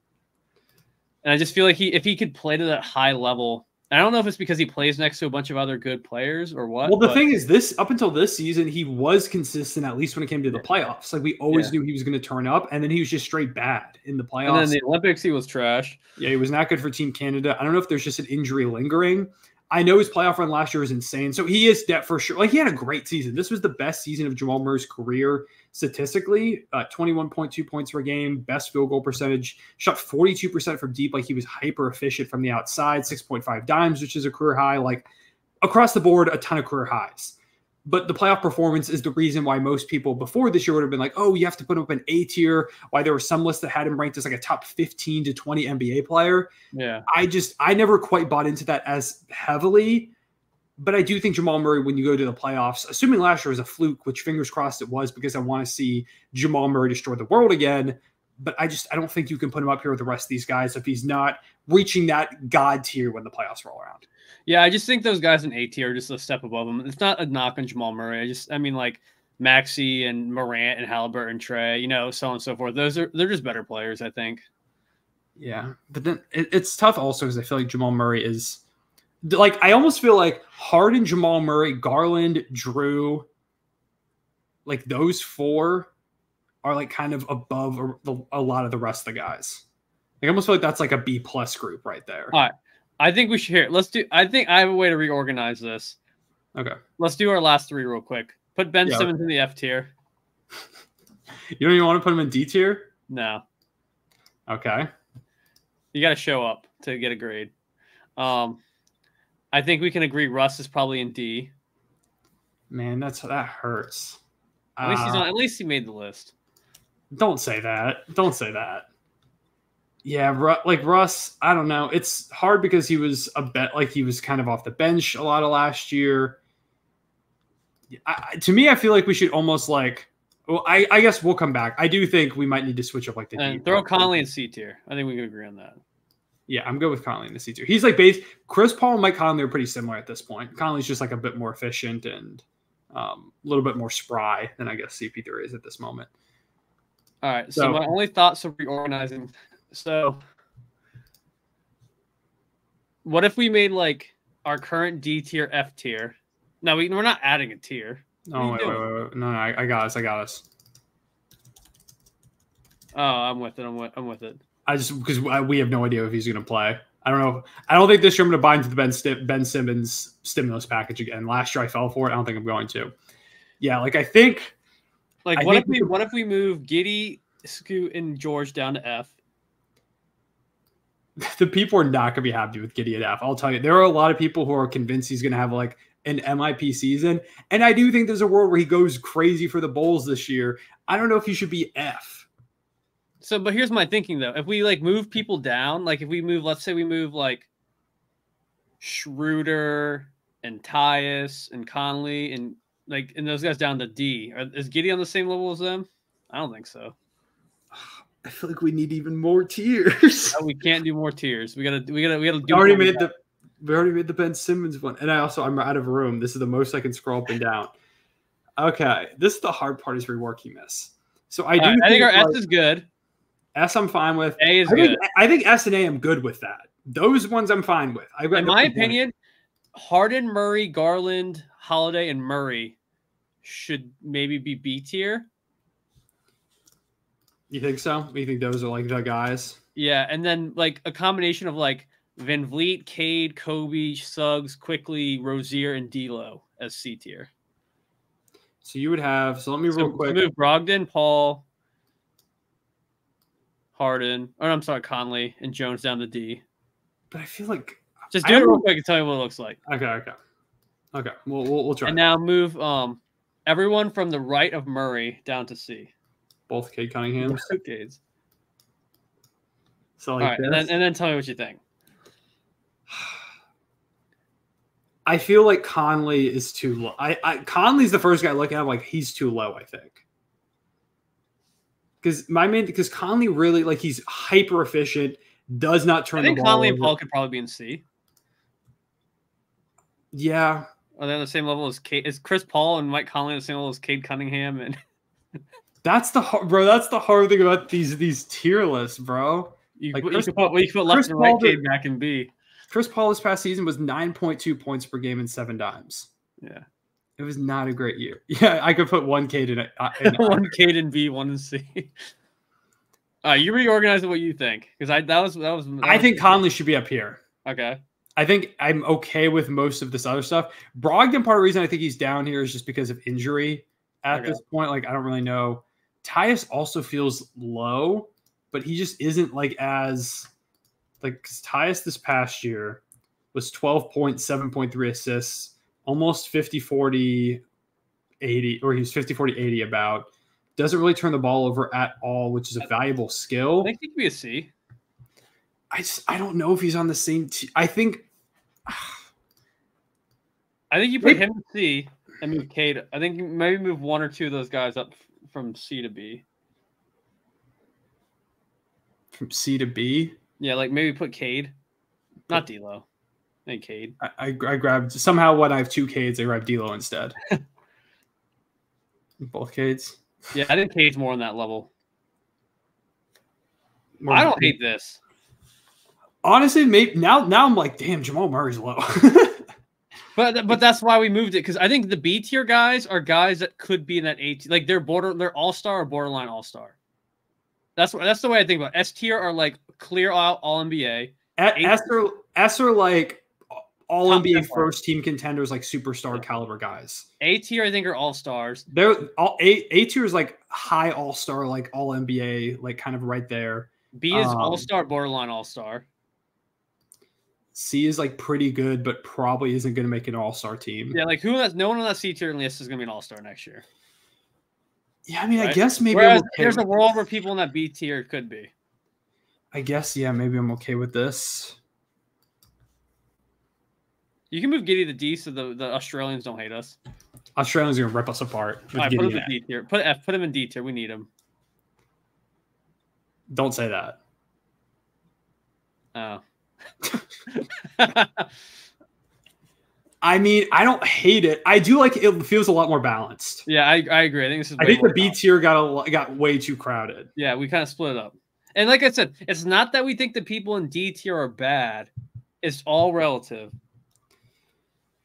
And I just feel like if he could play to that high level, I don't know if it's because he plays next to a bunch of other good players or what. Well, the thing is, up until this season, he was consistent, at least when it came to the playoffs. Like, we always knew he was going to turn up, and then he was just straight bad in the playoffs. And then the Olympics, he was trash. Yeah, he was not good for Team Canada. I don't know if there's just an injury lingering. I know his playoff run last year was insane, so he is debt for sure. Like, he had a great season. This was the best season of Jamal Murray's career statistically. 21.2 points per game, best field goal percentage, shot 42% from deep. Like, he was hyper efficient from the outside, 6.5 dimes, which is a career high. Like, across the board, a ton of career highs. But the playoff performance is the reason why most people before this year would have been like, oh, you have to put him up an A tier. Why there were some lists that had him ranked as like a top 15 to 20 NBA player. Yeah. I never quite bought into that as heavily. But I do think Jamal Murray, when you go to the playoffs, assuming last year was a fluke, which fingers crossed it was, because I want to see Jamal Murray destroy the world again. But I don't think you can put him up here with the rest of these guys if he's not reaching that God tier when the playoffs roll around. Yeah, I just think those guys in A tier are just a step above him. It's not a knock on Jamal Murray. I mean, like Maxey and Morant and Halliburton, Trey, so on and so forth. They're just better players, I think. Yeah, but then it's tough also because I feel like Jamal Murray is like, I almost feel like Harden, Jamal Murray, Garland, Drew, like those four are like kind of above a lot of the rest of the guys. Like, I almost feel like that's like a B+ group right there. All right. I think we should I think I have a way to reorganize this. Okay. Let's do our last three real quick. Put Ben Simmons in the F tier. You don't even want to put him in D tier? No. Okay. You got to show up to get a grade. I think we can agree Russ is probably in D. Man, that hurts. At least he made the list. Don't say that. Don't say that. Yeah, like Russ, I don't know. It's hard because he was he was kind of off the bench a lot of last year. To me, I feel like we should almost like. Well, I guess we'll come back. I do think we might need to switch up like the and throw Conley in C tier. I think we can agree on that. Yeah, I'm good with Conley in the C tier. He's like Chris Paul and Mike Conley are pretty similar at this point. Conley's just like a bit more efficient and a little bit more spry than I guess CP3 is at this moment. All right. So my only thoughts of reorganizing. So what if we made like our current D tier, F tier? No, we're not adding a tier. Oh, wait. No, I got us. Oh, I'm with it. I'm with it. Because we have no idea if he's going to play. I don't know. I don't think this year I'm going to buy into the Ben Simmons stimulus package again. Last year I fell for it. I don't think I'm going to. Yeah, like I think. Like what if we move Giddey, Scoot, and George down to F? The people are not going to be happy with Giddey at F. I'll tell you, there are a lot of people who are convinced he's going to have like an MIP season. And I do think there's a world where he goes crazy for the Bulls this year. I don't know if he should be F. So, but here's my thinking though. If we like move people down, like if we move, let's say we move like Schroeder and Tyus and Conley and those guys down to D. Is Giddey on the same level as them? I don't think so. I feel like we need even more tiers. No, we can't do more tiers. We gotta do. We already made the Ben Simmons one, and I'm out of room. This is the most I can scroll up and down. Okay, this is the hard part is reworking this. So I think our S is good. S I'm fine with. A is good. I think S and A I'm good with that. Those ones I'm fine with. In my opinion, Harden, Murray, Garland, Holiday, and Murray should maybe be B tier. You think so? You think those are like the guys? Yeah, and then like a combination of like Van Vliet, Cade, Kobe, Suggs, Quickly, Rozier, and D'Lo as C tier. So you would have. So let me real quick move Brogdon, Paul, Harden, or I'm sorry, Conley and Jones down to D. But I feel like just do it real quick and tell me what it looks like. Okay. We'll try. And now move everyone from the right of Murray down to C. Both Cade Cunningham. Cades. So like all right, and then tell me what you think. I feel like Conley is too low. Conley's the first guy I look at. Like he's too low. I think because Conley really like he's hyper efficient. Does not turn the ball. Conley and Paul could probably be in C. Yeah. Are they on the same level as Cade? Is Chris Paul and Mike Conley on the same level as Cade Cunningham? And that's the hard thing about these tier lists, bro. You could put left and right Cade back in B. Chris Paul this past season was 9.2 points per game and 7 dimes. Yeah. It was not a great year. Yeah, I could put one Cade in one Cade in B, one in C. You reorganize what you think, because I think Conley should be up here. Okay. I think I'm okay with most of this other stuff. Brogdon, part of the reason I think he's down here is just because of injury at this point. Like, I don't really know. Tyus also feels low, but he just isn't like as like because Tyus this past year was 12 points, 7.3 assists, almost 50-40-80, or he was 50-40-80 about. Doesn't really turn the ball over at all, which is a valuable skill. I think he could be a C. I don't know if he's on the same team. I think you put him in C and move Cade. I think maybe move one or two of those guys up from C to B. From C to B? Yeah, like maybe put Cade. Not D'Lo. I think Cade. I grabbed somehow when I have 2 Cades, I grabbed D'Lo instead. Both Cades. Yeah, I think Cade's more on that level. I don't hate this. Honestly, maybe now I'm like, damn, Jamal Murray's low. but that's why we moved it, because I think the B tier guys are guys that could be in that A tier. Like they're all-star or borderline all-star. That's the way I think about it. S tier are like clear all NBA. S are like all NBA first team contenders, like superstar caliber guys. A tier I think are all-stars. They're all A tier is like high all-star, like all NBA, like kind of right there. B is all-star, borderline all-star. C is like pretty good, but probably isn't going to make an all-star team. Yeah, like no one on that C tier list is going to be an all-star next year. Yeah, I mean, right? I guess maybe there's a world where people in that B tier could be. I guess, yeah, maybe I'm okay with this. You can move Giddey to D so the Australians don't hate us. Australians are going to rip us apart. All right, put him in D tier. Put him in D tier. We need him. Don't say that. Oh. I mean, I don't hate it. I do like it. It feels a lot more balanced. Yeah, I agree. I think this is. I think the B tier got way too crowded. Yeah, we kind of split it up. And like I said, it's not that we think the people in D tier are bad. It's all relative.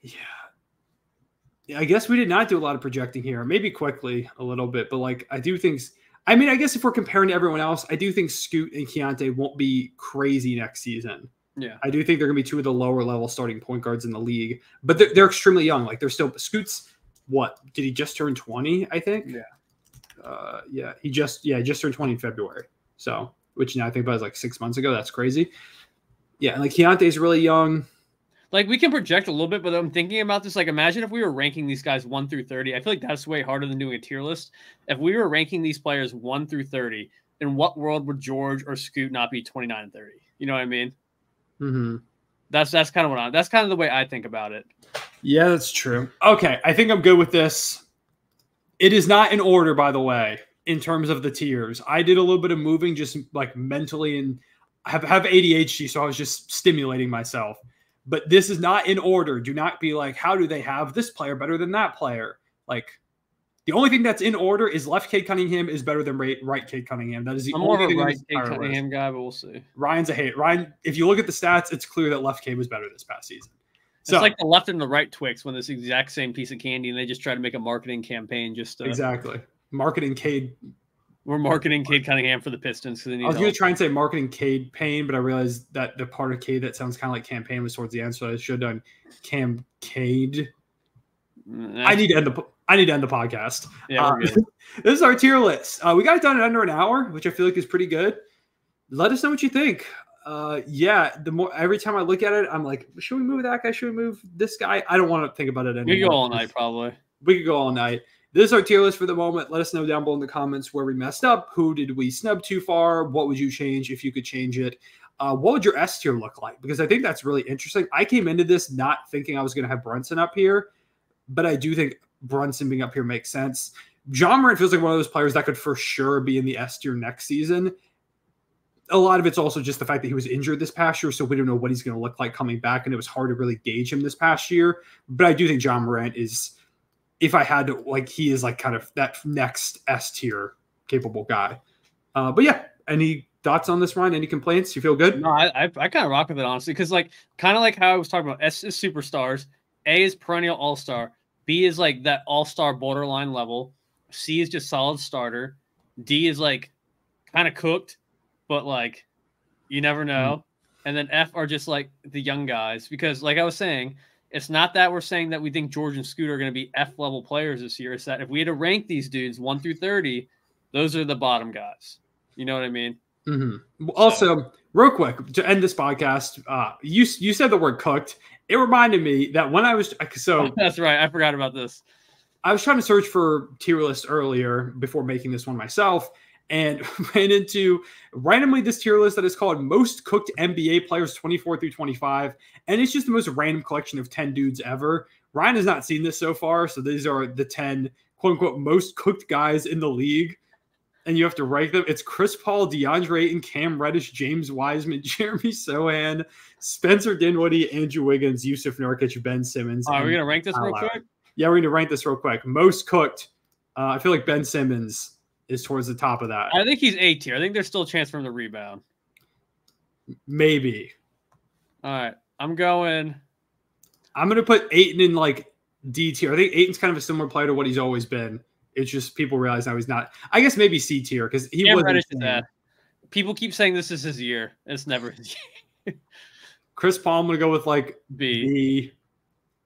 Yeah, I guess we did not do a lot of projecting here. Maybe quickly a little bit, but like I do think. I mean, I guess if we're comparing to everyone else, I do think Scoot and Keontae won't be crazy next season. Yeah, I do think they're going to be 2 of the lower level starting point guards in the league, but they're extremely young. Like they're still Scoot's. What did he just turn 20? I think. Yeah. He just turned 20 in February. So, which now I think about is like 6 months ago. That's crazy. Yeah, and like Keontae's really young. Like we can project a little bit, but I'm thinking about this. Like, imagine if we were ranking these guys 1 through 30. I feel like that's way harder than doing a tier list. If we were ranking these players 1 through 30, in what world would George or Scoot not be 29 and 30? You know what I mean? Mm-hmm. That's kind of that's kind of the way I think about it. Yeah, that's true. Okay, I think I'm good with this. It is not in order, by the way, in terms of the tiers. I did a little bit of moving just like mentally, and have ADHD, so I was just stimulating myself. But this is not in order. Do not be like, how do they have this player better than that player? Like, The only thing that's in order is left Cade Cunningham is better than right Cade Cunningham. That is the I'm only more of thing a in right this Cade entire Cunningham list. guy, but we'll see. Ryan's a hate. Ryan, if you look at the stats, it's clear that left Cade was better this past season. So, it's like the left and the right Twix when it's the exact same piece of candy, and they just try to make a marketing campaign. Exactly. Marketing Cade. We're marketing Cade Cunningham for the Pistons because they need I was going help. to try and say marketing Cade Payne, but I realized that the part of Cade that sounds kind of like campaign was towards the end, so I should have done Cam Cade. I need to end the podcast. Yeah, we're good. This is our tier list. We got it done in under an hour, which I feel like is pretty good. Let us know what you think. Every time I look at it, I'm like, should we move that guy? Should we move this guy? I don't want to think about it anymore. We could go all night, probably. We could go all night. This is our tier list for the moment. Let us know down below in the comments where we messed up. Who did we snub too far? What would you change if you could change it? What would your S tier look like? Because I think that's really interesting. I came into this not thinking I was going to have Brunson up here, but I do think Brunson being up here makes sense. John Morant feels like one of those players that could for sure be in the S tier next season. A lot of it's also just the fact that he was injured this past year, so we don't know what he's going to look like coming back, and it was hard to really gauge him this past year. But I do think John Morant is, if I had to, like, he is like kind of that next S tier capable guy. But yeah, any thoughts on this, Ryan? Any complaints? You feel good? No, I kind of rock with it, honestly, because like kind of like how I was talking about, S is superstars, A is perennial all-star, B is like that all-star borderline level, C is just solid starter, D is like kind of cooked, but like you never know, and then F are just like the young guys, because like I was saying, it's not that we're saying that we think George and Scoot are going to be F-level players this year. It's that if we had to rank these dudes 1 through 30, those are the bottom guys. You know what I mean? Mm-hmm. Also, real quick, to end this podcast, you said the word cooked. It reminded me that when I was that's right. I forgot about this. I was trying to search for tier list earlier before making this one myself, and ran into randomly this tier list that is called Most Cooked NBA Players 24 through 25. And it's just the most random collection of 10 dudes ever. Ryan has not seen this so far. So these are the 10 quote unquote most cooked guys in the league. And you have to rank them. It's Chris Paul, DeAndre Ayton, Cam Reddish, James Wiseman, Jeremy Sohan, Spencer Dinwiddie, Andrew Wiggins, Yusuf Nurkic, Ben Simmons. Are we going to rank this real quick? Yeah, we're going to rank this real quick. Most cooked. I feel like Ben Simmons is towards the top of that. I think he's A tier. I think there's still a chance for him to rebound. Maybe. All right. I'm going to put Ayton in like D tier. I think Ayton's kind of a similar player to what he's always been. It's just people realize now he's not. I guess maybe C tier because he wasn't. People keep saying this is his year. It's never his year. Chris Paul, I'm going to go with like B.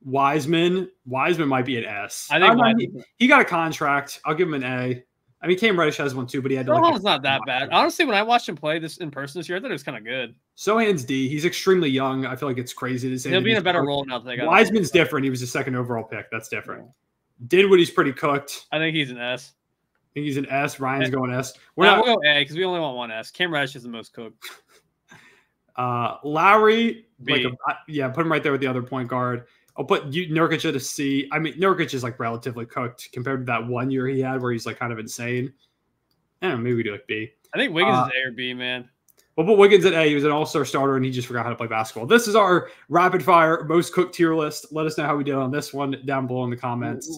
Wiseman might be an S. I think he got a contract. I'll give him an A. I mean, Cam Reddish has one too, but he had to. Sohan's not that bad. Honestly, when I watched him play this in person this year, I thought it was kind of good. Sohan's D. He's extremely young. I feel like it's crazy to say. He'll be in a better role now that they got. Wiseman's different. He was a second overall pick. That's different. Dinwiddie's pretty cooked. I think he's an S. I think he's an S. Ryan's going S. We'll go A because we only want one S. Cam Reddish is the most cooked. Lowry, B. Put him right there with the other point guard. I'll put Nurkic at a C. I mean, Nurkic is like relatively cooked compared to that 1 year he had where he's like kind of insane. I don't know, maybe we do like B. I think Wiggins is A or B, man. We'll put Wiggins at A. He was an all-star starter, and he just forgot how to play basketball. This is our rapid-fire most cooked tier list. Let us know how we did on this one down below in the comments.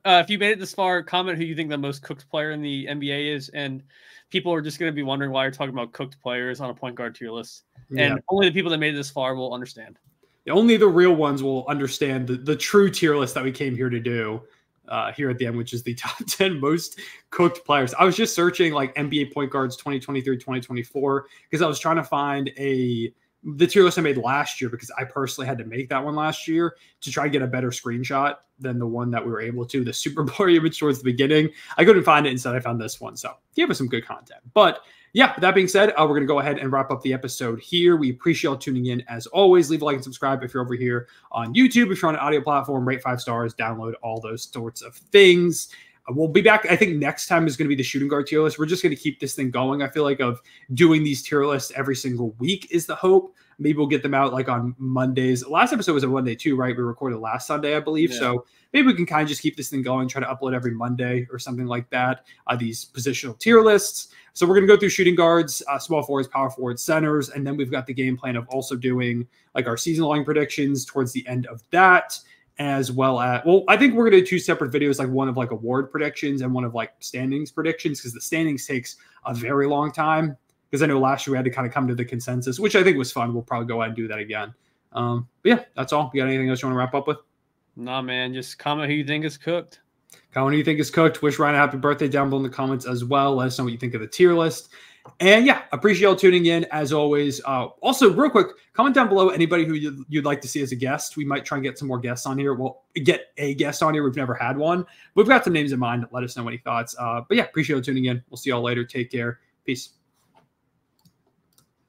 If you made it this far, comment who you think the most cooked player in the NBA is, and people are just going to be wondering why you're talking about cooked players on a point guard tier list. And only the people that made it this far will understand. Only the real ones will understand the true tier list that we came here to do here at the end, which is the top 10 most cooked players. I was just searching like NBA point guards 2023, 2024, because I was trying to find the tier list I made last year, because I personally had to make that one last year to try to get a better screenshot than the one that we were able to, the super blurry image towards the beginning. I couldn't find it. Instead, I found this one. So give us some good content. But yeah, with that being said, we're going to go ahead and wrap up the episode here. We appreciate y'all tuning in. As always, leave a like and subscribe if you're over here on YouTube. If you're on an audio platform, rate 5 stars, download all those sorts of things. We'll be back. I think next time is going to be the shooting guard tier list. We're just going to keep this thing going. I feel like of doing these tier lists every single week is the hope. Maybe we'll get them out like on Mondays. Last episode was a Monday too, right? We recorded last Sunday, I believe. Yeah. So maybe we can kind of just keep this thing going, try to upload every Monday or something like that. These positional tier lists. So we're going to go through shooting guards, small forwards, power forwards, centers, and then we've got the game plan of also doing like our season-long predictions towards the end of that. as well as, well, I think we're going to do 2 separate videos, like one of like award predictions and one of like standings predictions, because the standings takes a very long time. Because I know last year we had to kind of come to the consensus, which I think was fun. We'll probably go ahead and do that again. But yeah, that's all. You got anything else you want to wrap up with? Nah, man, just comment who you think is cooked. Comment who you think is cooked. Wish Ryan a happy birthday down below in the comments as well. Let us know what you think of the tier list. And yeah, appreciate y'all tuning in as always. Also, real quick, comment down below anybody who you'd like to see as a guest. We might try and get some more guests on here. We'll get a guest on here. We've never had one. We've got some names in mind. Let us know any thoughts. But yeah, appreciate y'all tuning in. We'll see y'all later. Take care. Peace.